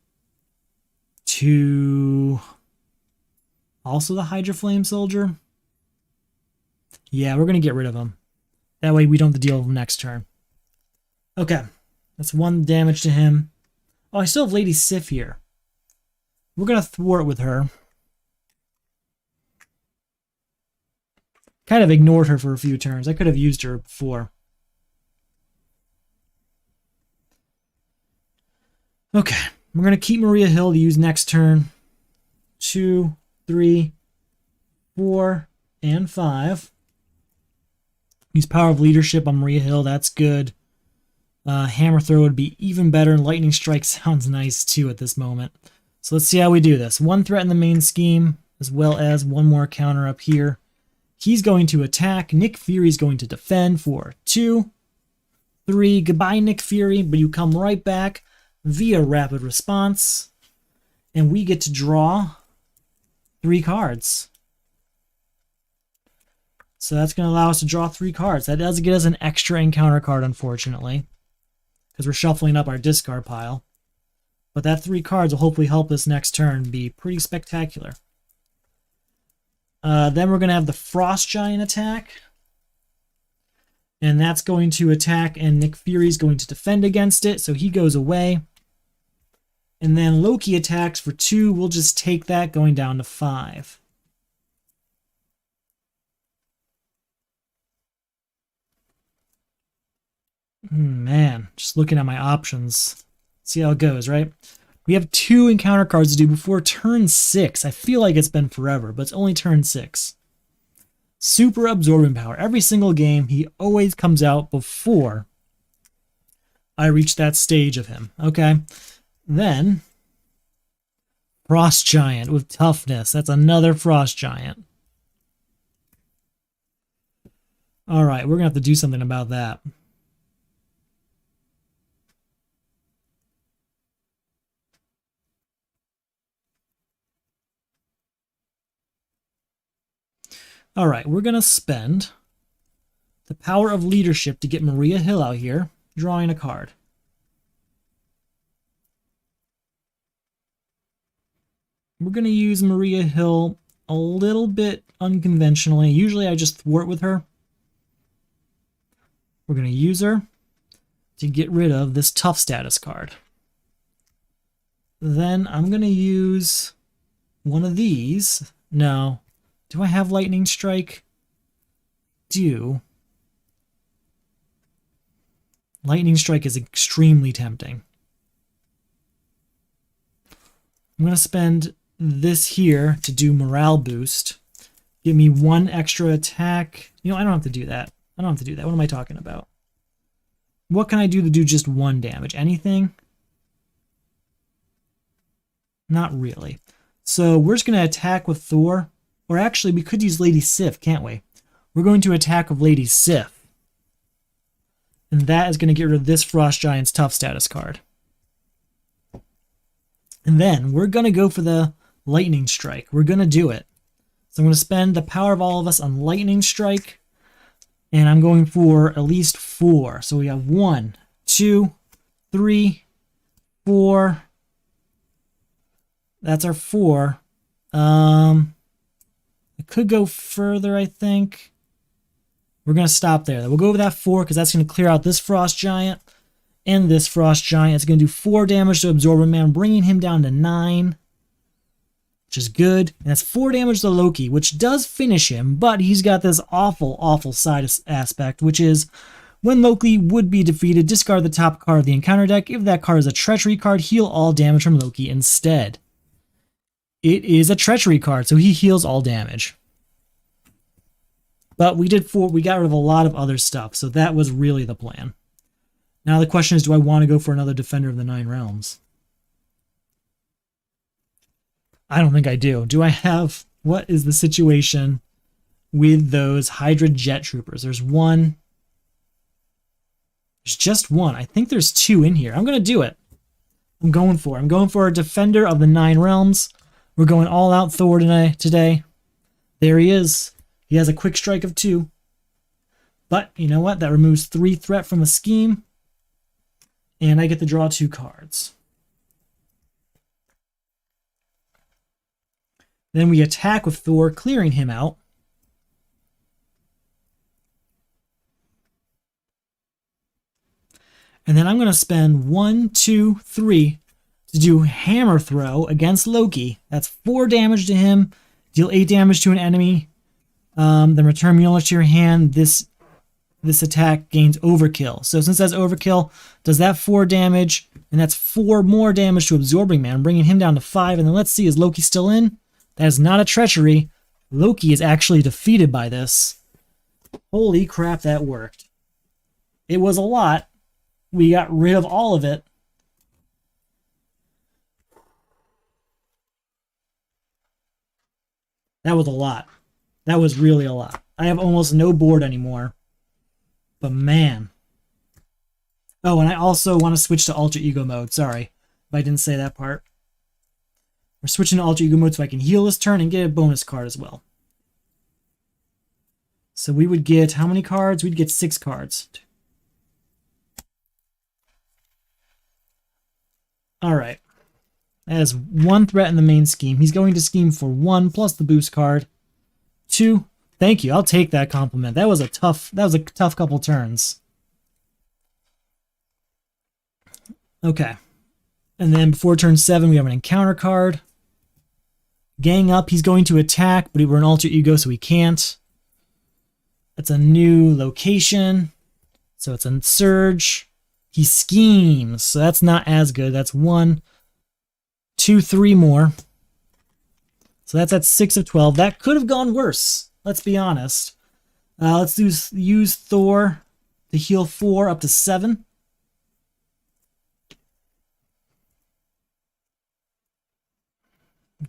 to also the Hydra Flame Soldier. Yeah, we're going to get rid of him. That way we don't have to deal with him next turn. Okay, that's 1 damage to him. Oh, I still have Lady Sif here. We're going to thwart with her. Kind of ignored her for a few turns. I could have used her before. Okay, we're going to keep Maria Hill to use next turn. 2, 3, 4, and 5. Use Power of Leadership on Maria Hill. That's good. Hammer Throw would be even better, and Lightning Strike sounds nice too at this moment. So let's see how we do this. 1 threat in the main scheme, as well as 1 more counter up here. He's going to attack. Nick Fury's going to defend for 2, 3. Goodbye, Nick Fury, but you come right back via Rapid Response, and we get to draw 3 cards. So that's going to allow us to draw 3 cards. That does get us an extra encounter card, unfortunately, because we're shuffling up our discard pile. But that 3 cards will hopefully help us next turn be pretty spectacular. Then we're going to have the Frost Giant attack. And that's going to attack, and Nick Fury's going to defend against it, so he goes away. And then Loki attacks for 2. We'll just take that, going down to 5. Man, just looking at my options. See how it goes, right? We have 2 encounter cards to do before turn 6. I feel like it's been forever, but it's only turn 6. Super Absorbing Power. Every single game, he always comes out before I reach that stage of him. Okay. Then, Frost Giant with Toughness. That's another Frost Giant. Alright, we're going to have to do something about that. Alright, we're going to spend the Power of Leadership to get Maria Hill out here, drawing a card. We're going to use Maria Hill a little bit unconventionally. Usually I just thwart with her. We're going to use her to get rid of this Tough status card. Then I'm going to use one of these. No. Do I have Lightning Strike? Do. Lightning Strike is extremely tempting. I'm going to spend this here to do morale boost. Give me 1 extra attack. You know, I don't have to do that. I don't have to do that. What am I talking about? What can I do to do just 1 damage? Anything? Not really. So we're just going to attack with Thor. Or actually, we could use Lady Sif, can't we? We're going to attack with Lady Sif. And that is going to get rid of this Frost Giant's tough status card. And then we're going to go for the Lightning Strike. We're going to do it. So I'm going to spend the power of all of us on Lightning Strike. And I'm going for at least 4. So we have 1, 2, 3, 4. That's our 4. I could go further, I think. We're going to stop there. We'll go over that 4 because that's going to clear out this Frost Giant and this Frost Giant. It's going to do 4 damage to Absorbent Man, bringing him down to 9, which is good. And that's 4 damage to Loki, which does finish him, but he's got this awful, awful side aspect, which is when Loki would be defeated, discard the top card of the encounter deck. If that card is a treachery card, heal all damage from Loki instead. It is a treachery card, so he heals all damage. But we got rid of a lot of other stuff, so that was really the plan. Now the question is, do I want to go for another Defender of the Nine Realms? I don't think I do. Do I have... What is the situation with those Hydra Jet Troopers? There's one. There's just one. I think there's 2 in here. I'm going to do it. I'm going for a Defender of the Nine Realms. We're going all out Thor today. There he is. He has a quick strike of 2. But you know what? That removes 3 threat from the scheme. And I get to draw 2 cards. Then we attack with Thor, clearing him out. And then I'm going to spend 1, 2, 3 to do Hammer Throw against Loki. That's 4 damage to him. Deal 8 damage to an enemy. Then return Mjolnir to your hand. This attack gains Overkill. So since that's Overkill, does that 4 damage, and that's 4 more damage to Absorbing Man, bringing him down to 5. And then let's see, is Loki still in? That is not a treachery. Loki is actually defeated by this. Holy crap, that worked. It was a lot. We got rid of all of it. That was a lot. That was really a lot. I have almost no board anymore. But man. Oh, and I also want to switch to Alter Ego mode. Sorry if I didn't say that part. We're switching to Alter Ego mode so I can heal this turn and get a bonus card as well. So we would get how many cards? We'd get 6 cards. Alright. That is 1 threat in the main scheme. He's going to scheme for 1 plus the boost card. 2. Thank you. I'll take that compliment. That was a tough couple turns. Okay. And then before turn 7, we have an encounter card. Gang up. He's going to attack, but we're an Alter Ego, so he can't. It's a new location. So it's a Surge. He schemes. So that's not as good. That's 1, 2, 3 more. So that's at 6 of 12. That could have gone worse. Let's be honest. Let's use Thor to heal 4 up to 7.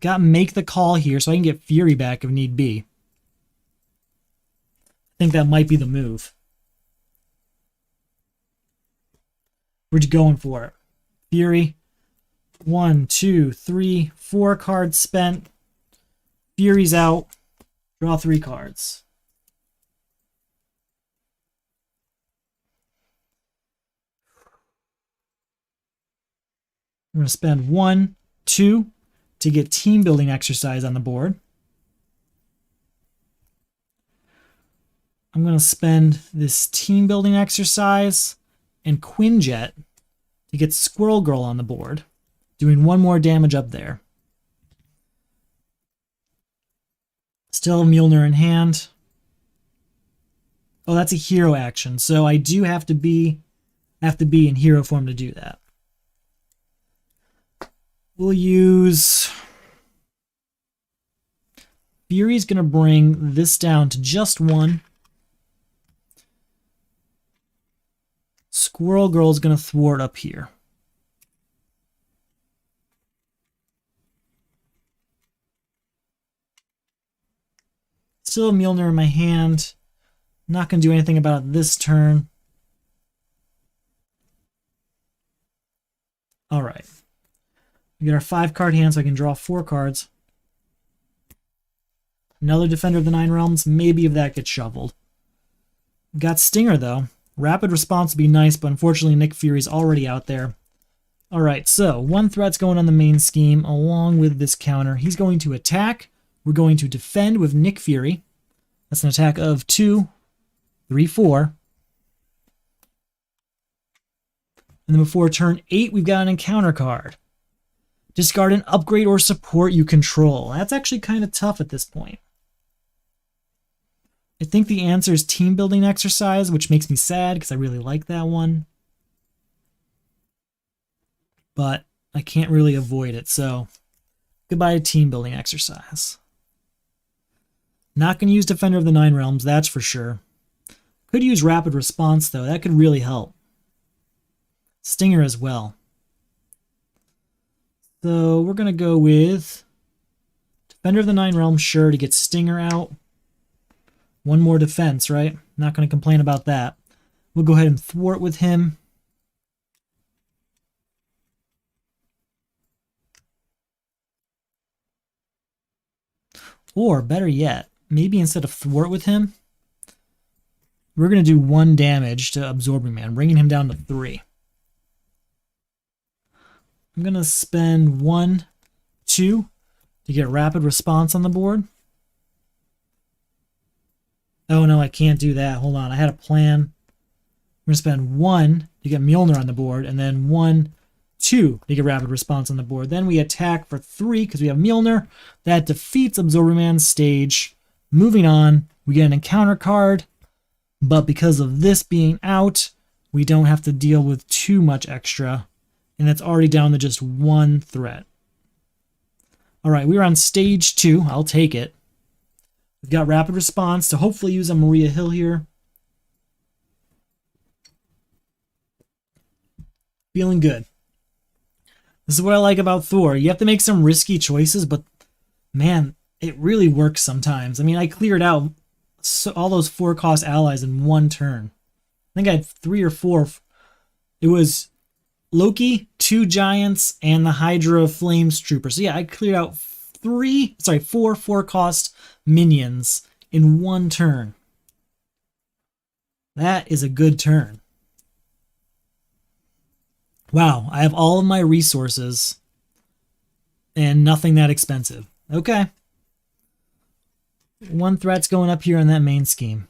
Got to make the call here so I can get Fury back if need be. I think that might be the move. We're just going for it. Fury. 1, 2, 3, 4 cards spent. Fury's out. Draw 3 cards. I'm going to spend 1, 2 to get team building exercise on the board. I'm going to spend this team building exercise and Quinjet to get Squirrel Girl on the board, doing 1 more damage up there. Still Mjolnir in hand. Oh, that's a hero action, so I do have to be have to be in hero form to do that. We'll use... Fury's going to bring this down to just 1. Squirrel Girl's going to thwart up here. Still a Mjolnir in my hand. Not going to do anything about it this turn. Alright. We get our 5-card hand so I can draw 4 cards. Another Defender of the Nine Realms. Maybe if that gets shoveled. Got Stinger, though. Rapid Response would be nice, but unfortunately Nick Fury's already out there. Alright, so 1 threat's going on the main scheme along with this counter. He's going to attack. We're going to defend with Nick Fury. That's an attack of 2, 3, 4. And then before turn 8, we've got an encounter card. Discard an upgrade or support you control. That's actually kind of tough at this point. I think the answer is Team Building Exercise, which makes me sad because I really like that one. But I can't really avoid it, so goodbye to Team Building Exercise. Not going to use Defender of the Nine Realms, that's for sure. Could use Rapid Response, though. That could really help. Stinger as well. So we're going to go with Defender of the Nine Realms, sure, to get Stinger out. 1 more defense, right? Not going to complain about that. We'll go ahead and thwart with him. Or, better yet, maybe instead of thwart with him, we're going to do 1 damage to Absorbing Man, bringing him down to 3. I'm going to spend 1, 2 to get Rapid Response on the board. Oh no, I can't do that. Hold on, I had a plan. I'm going to spend 1 to get Mjolnir on the board, and then 1, 2 to get Rapid Response on the board. Then we attack for 3 because we have Mjolnir. That defeats Absorbing Man's stage. Moving on, we get an encounter card, but because of this being out, we don't have to deal with too much extra, and it's already down to just 1 threat. Alright, we're on stage 2. I'll take it. We've got Rapid Response to hopefully use a Maria Hill here. Feeling good. This is what I like about Thor. You have to make some risky choices, but man, it really works sometimes. I mean, I cleared out all those 4-cost allies in 1 turn. I think I had 3 or 4. It was Loki, 2 giants, and the Hydra Flames Trooper. So yeah, I cleared out 4 4-cost minions in 1 turn. That is a good turn. Wow, I have all of my resources and nothing that expensive. Okay. 1 threat's going up here on that main scheme.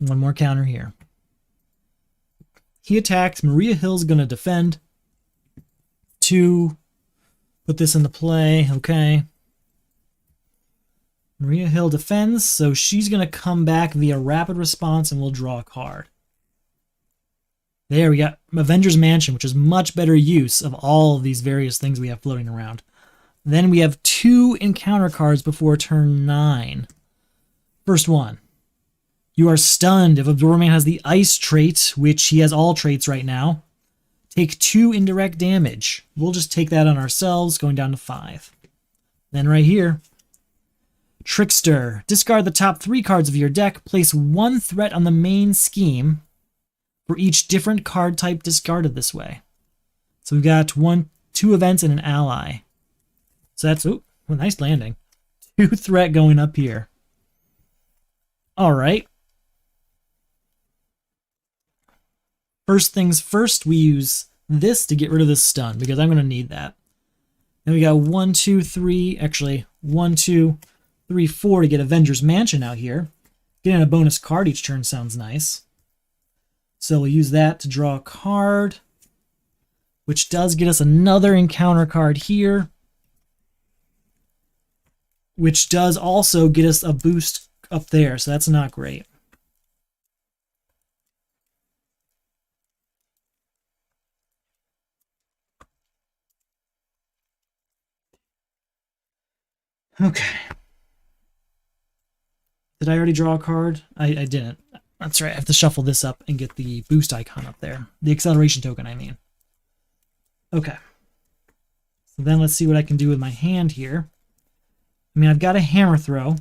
1 more counter here. He attacks. Maria Hill's going to defend. 2. Put this into play. Okay. Maria Hill defends, so she's going to come back via Rapid Response and we'll draw a card. There, we got Avengers Mansion, which is much better use of all of these various things we have floating around. Then we have 2 encounter cards before turn 9. First one. You are stunned if Absorbing Man has the Ice trait, which he has all traits right now. Take 2 indirect damage. We'll just take that on ourselves, going down to 5. Then right here, Trickster. Discard the top 3 cards of your deck. Place 1 threat on the main scheme for each different card type discarded this way. So we've got 2 events and an ally. So that's, ooh, well, nice landing. 2 threat going up here. All right. First things first, we use this to get rid of this stun, because I'm going to need that. Then we got 1, 2, 3, actually 1, 2, 3, 4 to get Avengers Mansion out here. Getting a bonus card each turn sounds nice. So we'll use that to draw a card, which does get us another encounter card here, which does also get us a boost up there, so that's not great. Okay. Did I already draw a card? I didn't. That's right. I have to shuffle this up and get the boost icon up there. The acceleration token, I mean. Okay. So then let's see what I can do with my hand here. I mean, I've got a hammer throw.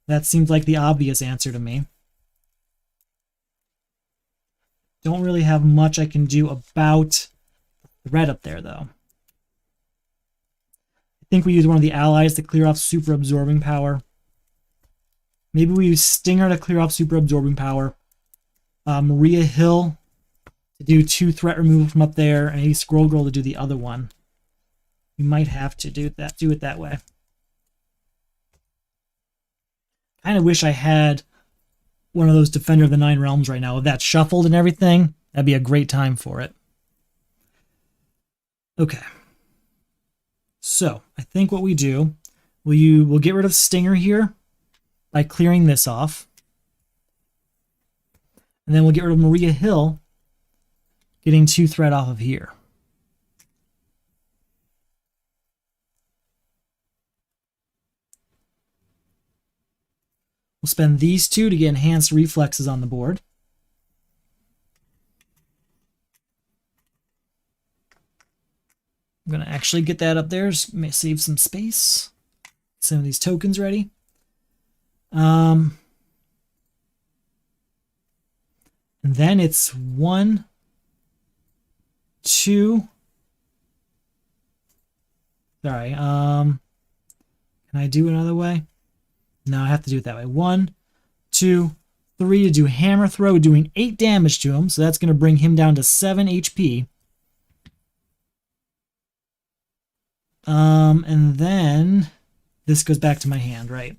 That seems like the obvious answer to me. Don't really have much I can do about the red up there, though. I think we use one of the allies to clear off super absorbing power. Maybe we use Stinger to clear off super absorbing power. Maria Hill to do 2 threat removal from up there, and maybe Scroll Girl to do the other one. We might have to do it that way. Kind of wish I had one of those Defender of the Nine Realms right now. With that shuffled and everything, that'd be a great time for it. Okay. So, I think what we do, we'll get rid of Stinger here by clearing this off. And then we'll get rid of Maria Hill, getting 2 threat off of here. We'll spend these 2 to get enhanced reflexes on the board. I'm going to actually get that up there. May save some space. Some of these tokens ready. And then it's 1, 2. Sorry. Can I do it another way? No, I have to do it that way. 1, 2, 3 to do hammer throw, doing 8 damage to him. So that's going to bring him down to 7 HP. And then this goes back to my hand, right?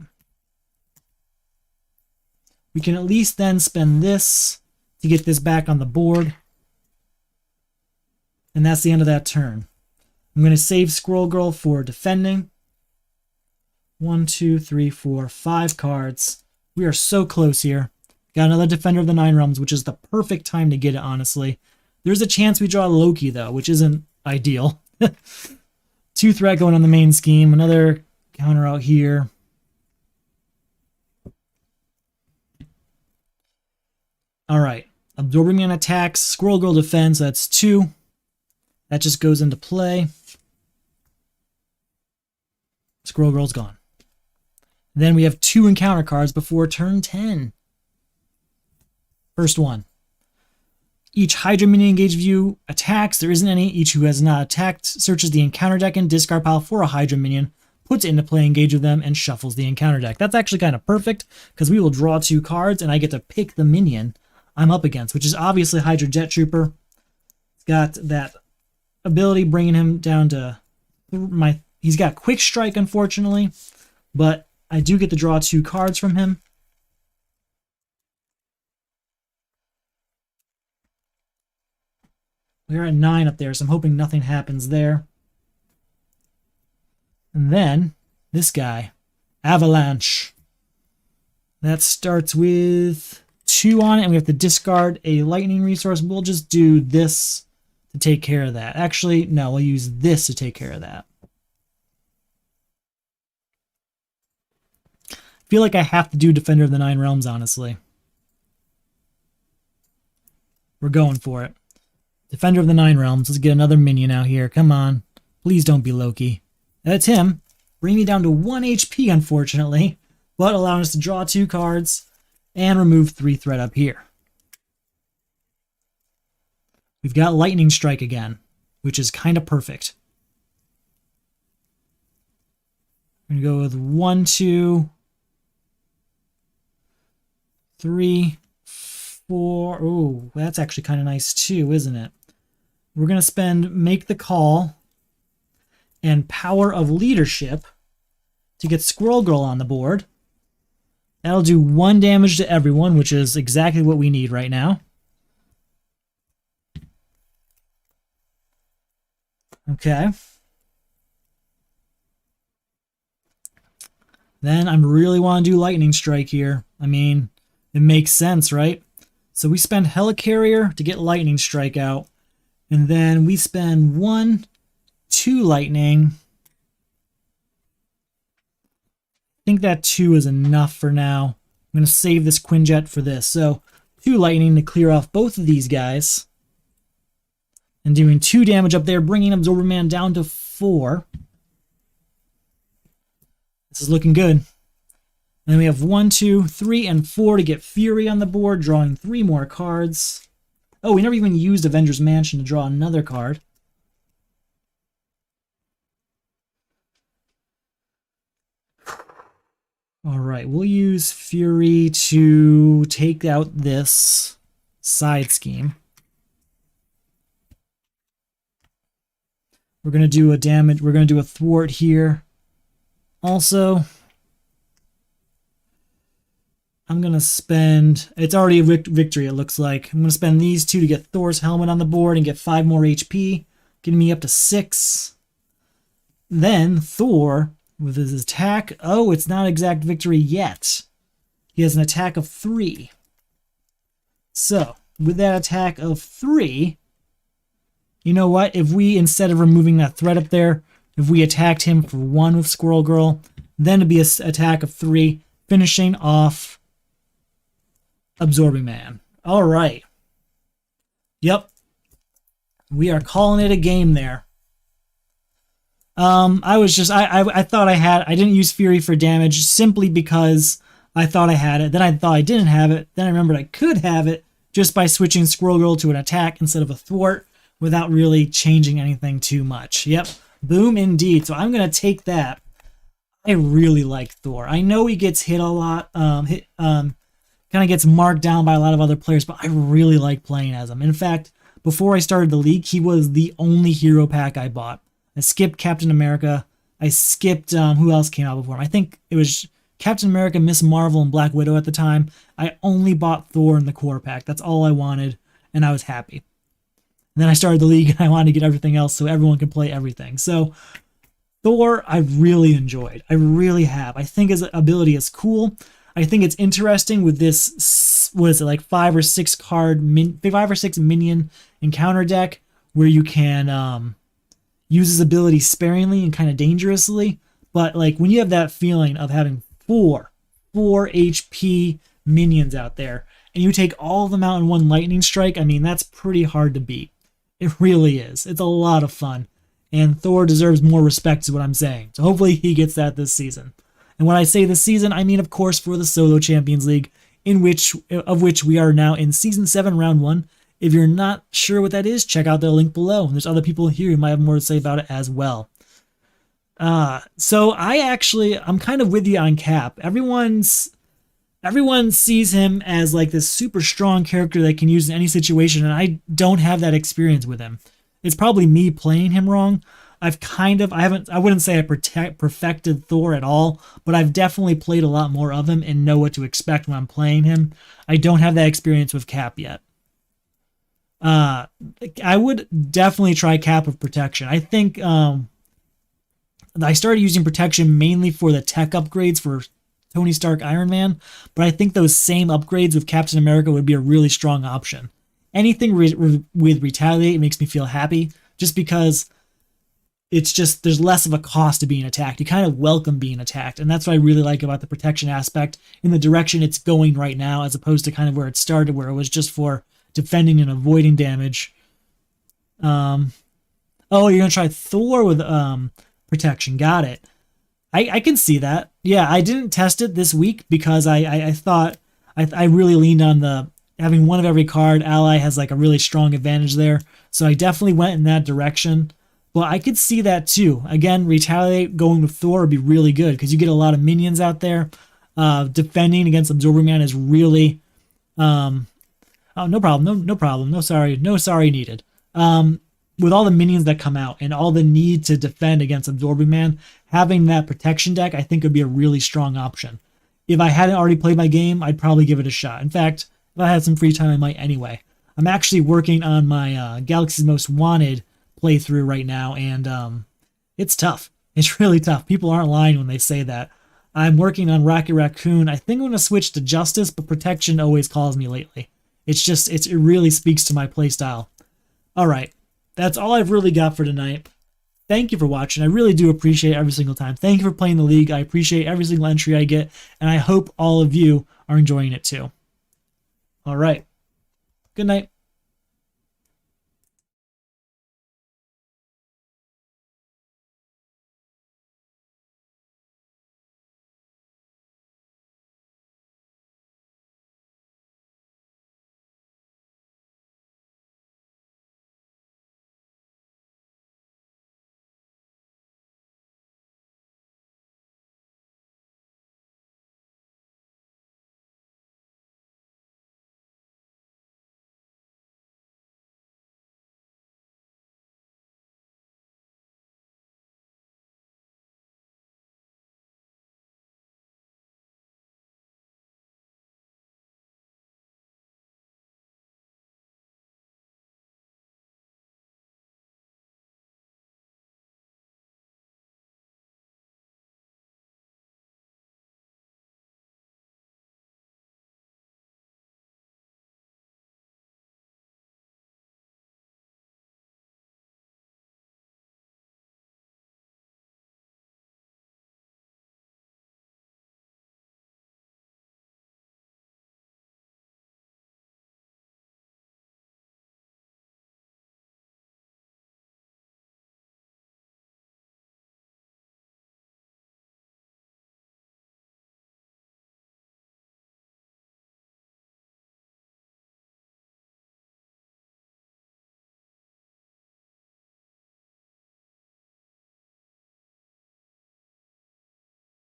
We can at least then spend this to get this back on the board. And that's the end of that turn. I'm going to save Squirrel Girl for defending. 1, 2, 3, 4, 5 cards. We are so close here. Got another Defender of the Nine Realms, which is the perfect time to get it, honestly. There's a chance we draw Loki, though, which isn't ideal. 2 threat going on the main scheme. Another counter out here. Alright. Absorbing an attacks. Squirrel Girl defends. So that's 2. That just goes into play. Squirrel Girl's gone. Then we have 2 encounter cards before turn 10. First one. Each Hydra minion engaged view attacks. There isn't any. Each who has not attacked searches the encounter deck and discard pile for a Hydra minion, puts it into play, engage with them, and shuffles the encounter deck. That's actually kind of perfect because we will draw 2 cards and I get to pick the minion I'm up against, which is obviously Hydra Jet Trooper. It's got that ability bringing him down to he's got Quick Strike, unfortunately, but I do get to draw 2 cards from him. We're at 9 up there, so I'm hoping nothing happens there. And then, this guy, Avalanche. That starts with 2 on it, and we have to discard a lightning resource. We'll just do this to take care of that. Actually, no, we'll use this to take care of that. I feel like I have to do Defender of the Nine Realms, honestly. We're going for it. Defender of the Nine Realms. Let's get another minion out here. Come on. Please don't be Loki. That's him. Bring me down to 1 HP, unfortunately, but allowing us to draw 2 cards and remove 3 threat up here. We've got Lightning Strike again, which is kind of perfect. I'm going to go with 1, 2, 3, 4. Oh, that's actually kind of nice too, isn't it? We're going to spend Make the Call and Power of Leadership to get Squirrel Girl on the board. That'll do 1 damage to everyone, which is exactly what we need right now. Okay. Then I really want to do Lightning Strike here. I mean, it makes sense, right? So we spend Helicarrier to get Lightning Strike out. And then we spend 1, 2 Lightning think that 2 is enough for now. I'm going to save this Quinjet for this. So 2 lightning to clear off both of these guys. And doing 2 damage up there, bringing Absorber Man down to 4. This is looking good. And then we have 1, 2, 3, and 4 to get Fury on the board, drawing 3 more cards. Oh, we never even used Avengers Mansion to draw another card. Alright, we'll use Fury to take out this side scheme. We're going to do a damage, we're going to do a thwart here. Also, I'm going to spend, it's already a victory it looks like. I'm going to spend these 2 to get Thor's helmet on the board and get 5 more HP, getting me up to 6. Then Thor, with his attack, oh, it's not exact victory yet. He has an attack of 3. So, with that attack of 3, you know what? If we, instead of removing that threat up there, if we attacked him for 1 with Squirrel Girl, then it'd be an attack of 3, finishing off Absorbing Man. All right. Yep. We are calling it a game there. I thought I didn't use Fury for damage simply because I thought I had it. Then I thought I didn't have it. Then I remembered I could have it just by switching Squirrel Girl to an attack instead of a thwart without really changing anything too much. Yep. Boom indeed. So I'm going to take that. I really like Thor. I know he gets hit a lot, kind of gets marked down by a lot of other players, but I really like playing as him. In fact, before I started the league, he was the only hero pack I bought. I skipped Captain America. I skipped, who else came out before him? I think it was Captain America, Miss Marvel, and Black Widow at the time. I only bought Thor in the core pack. That's all I wanted, and I was happy. And then I started the league, and I wanted to get everything else so everyone could play everything. So Thor, I've really enjoyed. I really have. I think his ability is cool. I think it's interesting with this, what is it, like 5 or 6 minion encounter deck where you can use his ability sparingly and kind of dangerously. But like when you have that feeling of having 4 HP minions out there and you take all of them out in one lightning strike, I mean, that's pretty hard to beat. It really is. It's a lot of fun. And Thor deserves more respect is what I'm saying. So hopefully he gets that this season. And when I say this season, I mean, of course, for the Solo Champions League, of which we are now in Season 7, Round 1. If you're not sure what that is, check out the link below. There's other people here who might have more to say about it as well. So I'm kind of with you on Cap. Everyone sees him as like this super strong character that can use in any situation, and I don't have that experience with him. It's probably me playing him wrong. I wouldn't say I perfected Thor at all, but I've definitely played a lot more of him and know what to expect when I'm playing him. I don't have that experience with Cap yet. I would definitely try Cap of Protection. I think I started using Protection mainly for the tech upgrades for Tony Stark Iron Man, but I think those same upgrades with Captain America would be a really strong option. Anything with Retaliate makes me feel happy, just because it's just, there's less of a cost to being attacked. You kind of welcome being attacked, and that's what I really like about the protection aspect in the direction it's going right now, as opposed to kind of where it started, where it was just for defending and avoiding damage. Oh, you're going to try Thor with protection. Got it. I can see that. Yeah, I didn't test it this week because I thought I really leaned on the having one of every card. Ally has like a really strong advantage there. So I definitely went in that direction. But I could see that too. Again, Retaliate going with Thor would be really good because you get a lot of minions out there. Defending against Absorbing Man is really... oh, no problem. No problem. No sorry needed. With all the minions that come out and all the need to defend against Absorbing Man, having that protection deck I think would be a really strong option. If I hadn't already played my game, I'd probably give it a shot. In fact, if I had some free time, I might anyway. I'm actually working on my Galaxy's Most Wanted playthrough right now, and it's tough. It's really tough. People aren't lying when they say that. I'm working on Rocket Raccoon. I think I'm going to switch to Justice, but Protection always calls me lately. It really speaks to my playstyle. All right. That's all I've really got for tonight. thank you for watching. I really do appreciate it every single time. Thank you for playing the league. I appreciate every single entry I get, and I hope all of you are enjoying it too. All right. Good night.